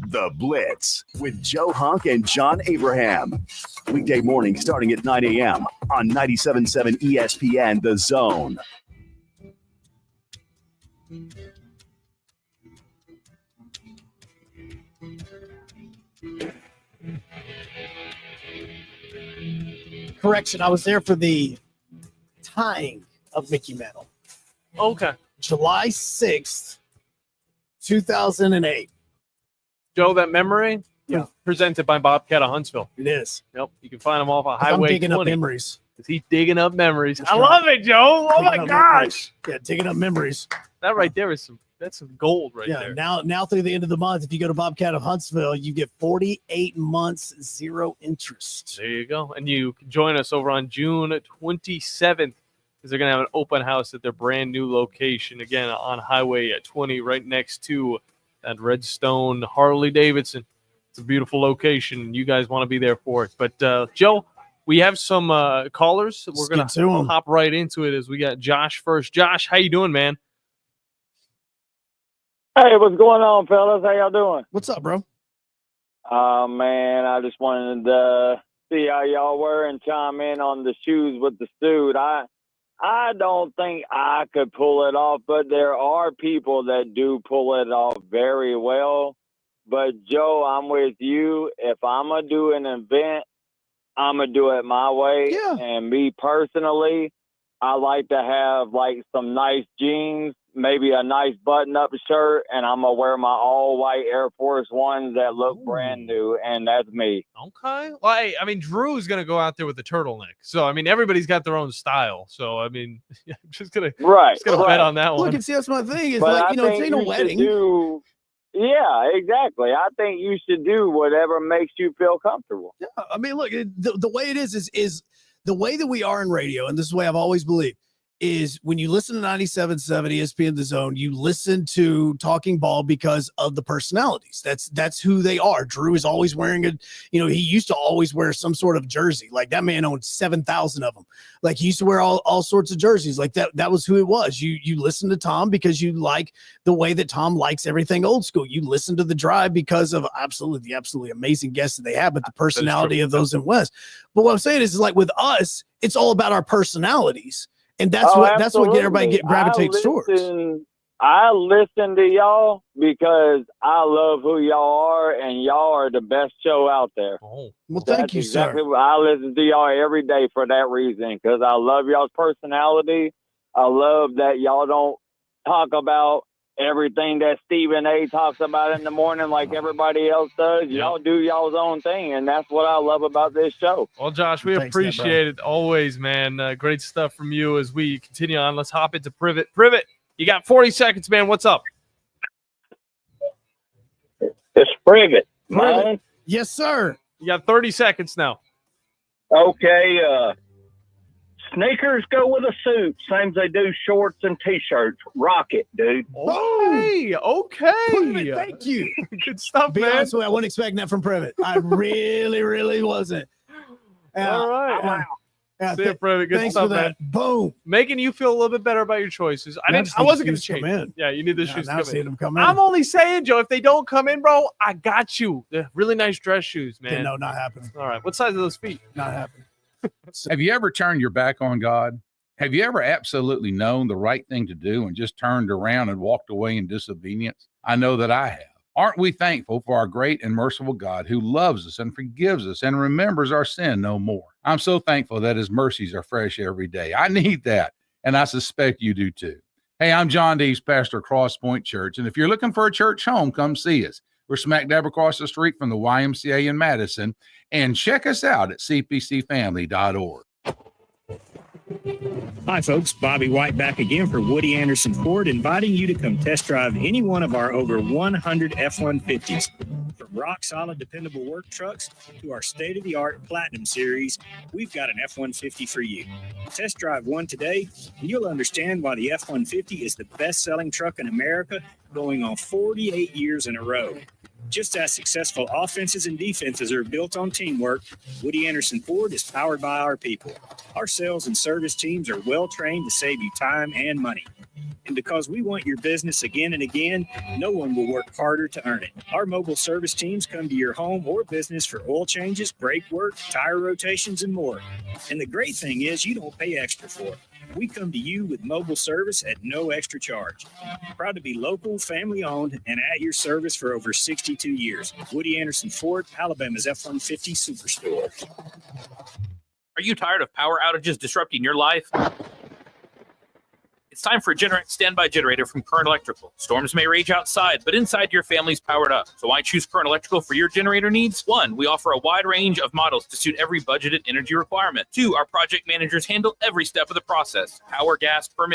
The Blitz with Joe Hunk and John Abraham. Weekday morning starting at 9 a.m. on 97.7 ESPN The Zone. Correction, I was there for the tying of Mickey Mantle. Okay. July 6th, 2008. Joe, that memory? Yeah. Presented by Bobcat of Huntsville. It is. Yep. You can find them off of I'm Highway digging 20. up memories. He's digging up memories. That's I right. love it, Joe. Oh my Digging up gosh. memories. Yeah, digging up memories. That right there is that's some gold right Yeah, there. now through the end of the month, if you go to Bobcat of Huntsville, you get 48 months, 0 interest. There you go. And you can join us over on June 27th because they're going to have an open house at their brand new location, again, on Highway 20, right next to that Redstone Harley Davidson. It's a beautiful location, and you guys want to be there for it. But, Joe, we have some callers. We're going to hop right into it as we got Josh first. Josh, how you doing, man? Hey, what's going on, fellas? How y'all doing? What's up, bro? Oh, man, I just wanted to see how y'all were and chime in on the shoes with the suit. I don't think I could pull it off, but there are people that do pull it off very well. But Joe, I'm with you. If I'm going to do an event, I'm going to do it my way. Yeah. And me personally, I like to have like some nice jeans, maybe a nice button-up shirt, and I'm going to wear my all-white Air Force Ones that look brand new, and that's me. Okay. Well, I mean, Drew's going to go out there with the turtleneck. So, I mean, everybody's got their own style. So, I mean, I'm just going to bet on that one. Look, and see, that's my thing. Is But like, I you know, it's think ain't no you should wedding. Yeah, exactly. I think you should do whatever makes you feel comfortable. Yeah, I mean, look, the way it is the way that we are in radio, and this is the way I've always believed, is when you listen to 97.7 ESPN The Zone, you listen to Talking Ball because of the personalities. That's who they are. Drew is always wearing he used to always wear some sort of jersey. Like that man owned 7,000 of them. Like he used to wear all sorts of jerseys. Like that was who it was. You listen to Tom because you like the way that Tom likes everything old school. You listen to The Drive because of the absolutely amazing guests that they have, but the personality of those in West. But what I'm saying is like with us, it's all about our personalities. And that's what everybody gravitates towards. I listen to y'all because I love who y'all are, and y'all are the best show out there. Oh, well, thank you, sir. I listen to y'all every day for that reason, because I love y'all's personality. I love that y'all don't talk about everything that Stephen A. talks about in the morning like everybody else does. Y'all do y'all's own thing, and that's what I love about this show. Well, Josh, we appreciate it always, man. Great stuff from you as we continue on. Let's hop into Privet. Privet, you got 40 seconds, man. What's up? It's Privet. Mine? Yes, sir. You got 30 seconds now. Okay, sneakers go with a suit, same as they do shorts and T-shirts. Rock it, dude. Okay. Privet, thank you. Good stuff, Be man. honest with you, I wasn't expecting that from Privet. I really wasn't. All right. Yeah, See you, Privet. Good thanks stuff, for that. man. Boom. Making you feel a little bit better about your choices. I wasn't going to change. Yeah, you need the shoes to now come seeing in. them come in. I'm only saying, Joe, if they don't come in, bro, I got you. They're really nice dress shoes, man. No, not happening. All right. What size are those feet? Not happening. Have you ever turned your back on God? Have you ever absolutely known the right thing to do and just turned around and walked away in disobedience? I know that I have. Aren't we thankful for our great and merciful God who loves us and forgives us and remembers our sin no more? I'm so thankful that his mercies are fresh every day. I need that, and I suspect you do too. Hey, I'm John Dees, pastor of Cross Point Church, and if you're looking for a church home, come see us. We're smack dab across the street from the YMCA in Madison, and check us out at cpcfamily.org. Hi, folks. Bobby White back again for Woody Anderson Ford, inviting you to come test drive any one of our over 100 F-150s. From rock-solid, dependable work trucks to our state-of-the-art Platinum Series, we've got an F-150 for you. Test drive one today, and you'll understand why the F-150 is the best-selling truck in America, going on 48 years in a row. Just as successful offenses and defenses are built on teamwork, Woody Anderson Ford is powered by our people. Our sales and service teams are well trained to save you time and money. And because we want your business again and again, no one will work harder to earn it. Our mobile service teams come to your home or business for oil changes, brake work, tire rotations, and more. And the great thing is you don't pay extra for it. We come to you with mobile service at no extra charge. Proud to be local, family-owned, and at your service for over 62 years. Woody Anderson Ford, Alabama's F-150 Superstore. Are you tired of power outages disrupting your life? It's time for a Generac standby generator from Current Electrical. Storms may rage outside, but inside your family's powered up. So why choose Current Electrical for your generator needs? 1, we offer a wide range of models to suit every budgeted energy requirement. 2, our project managers handle every step of the process. Power, gas, permit,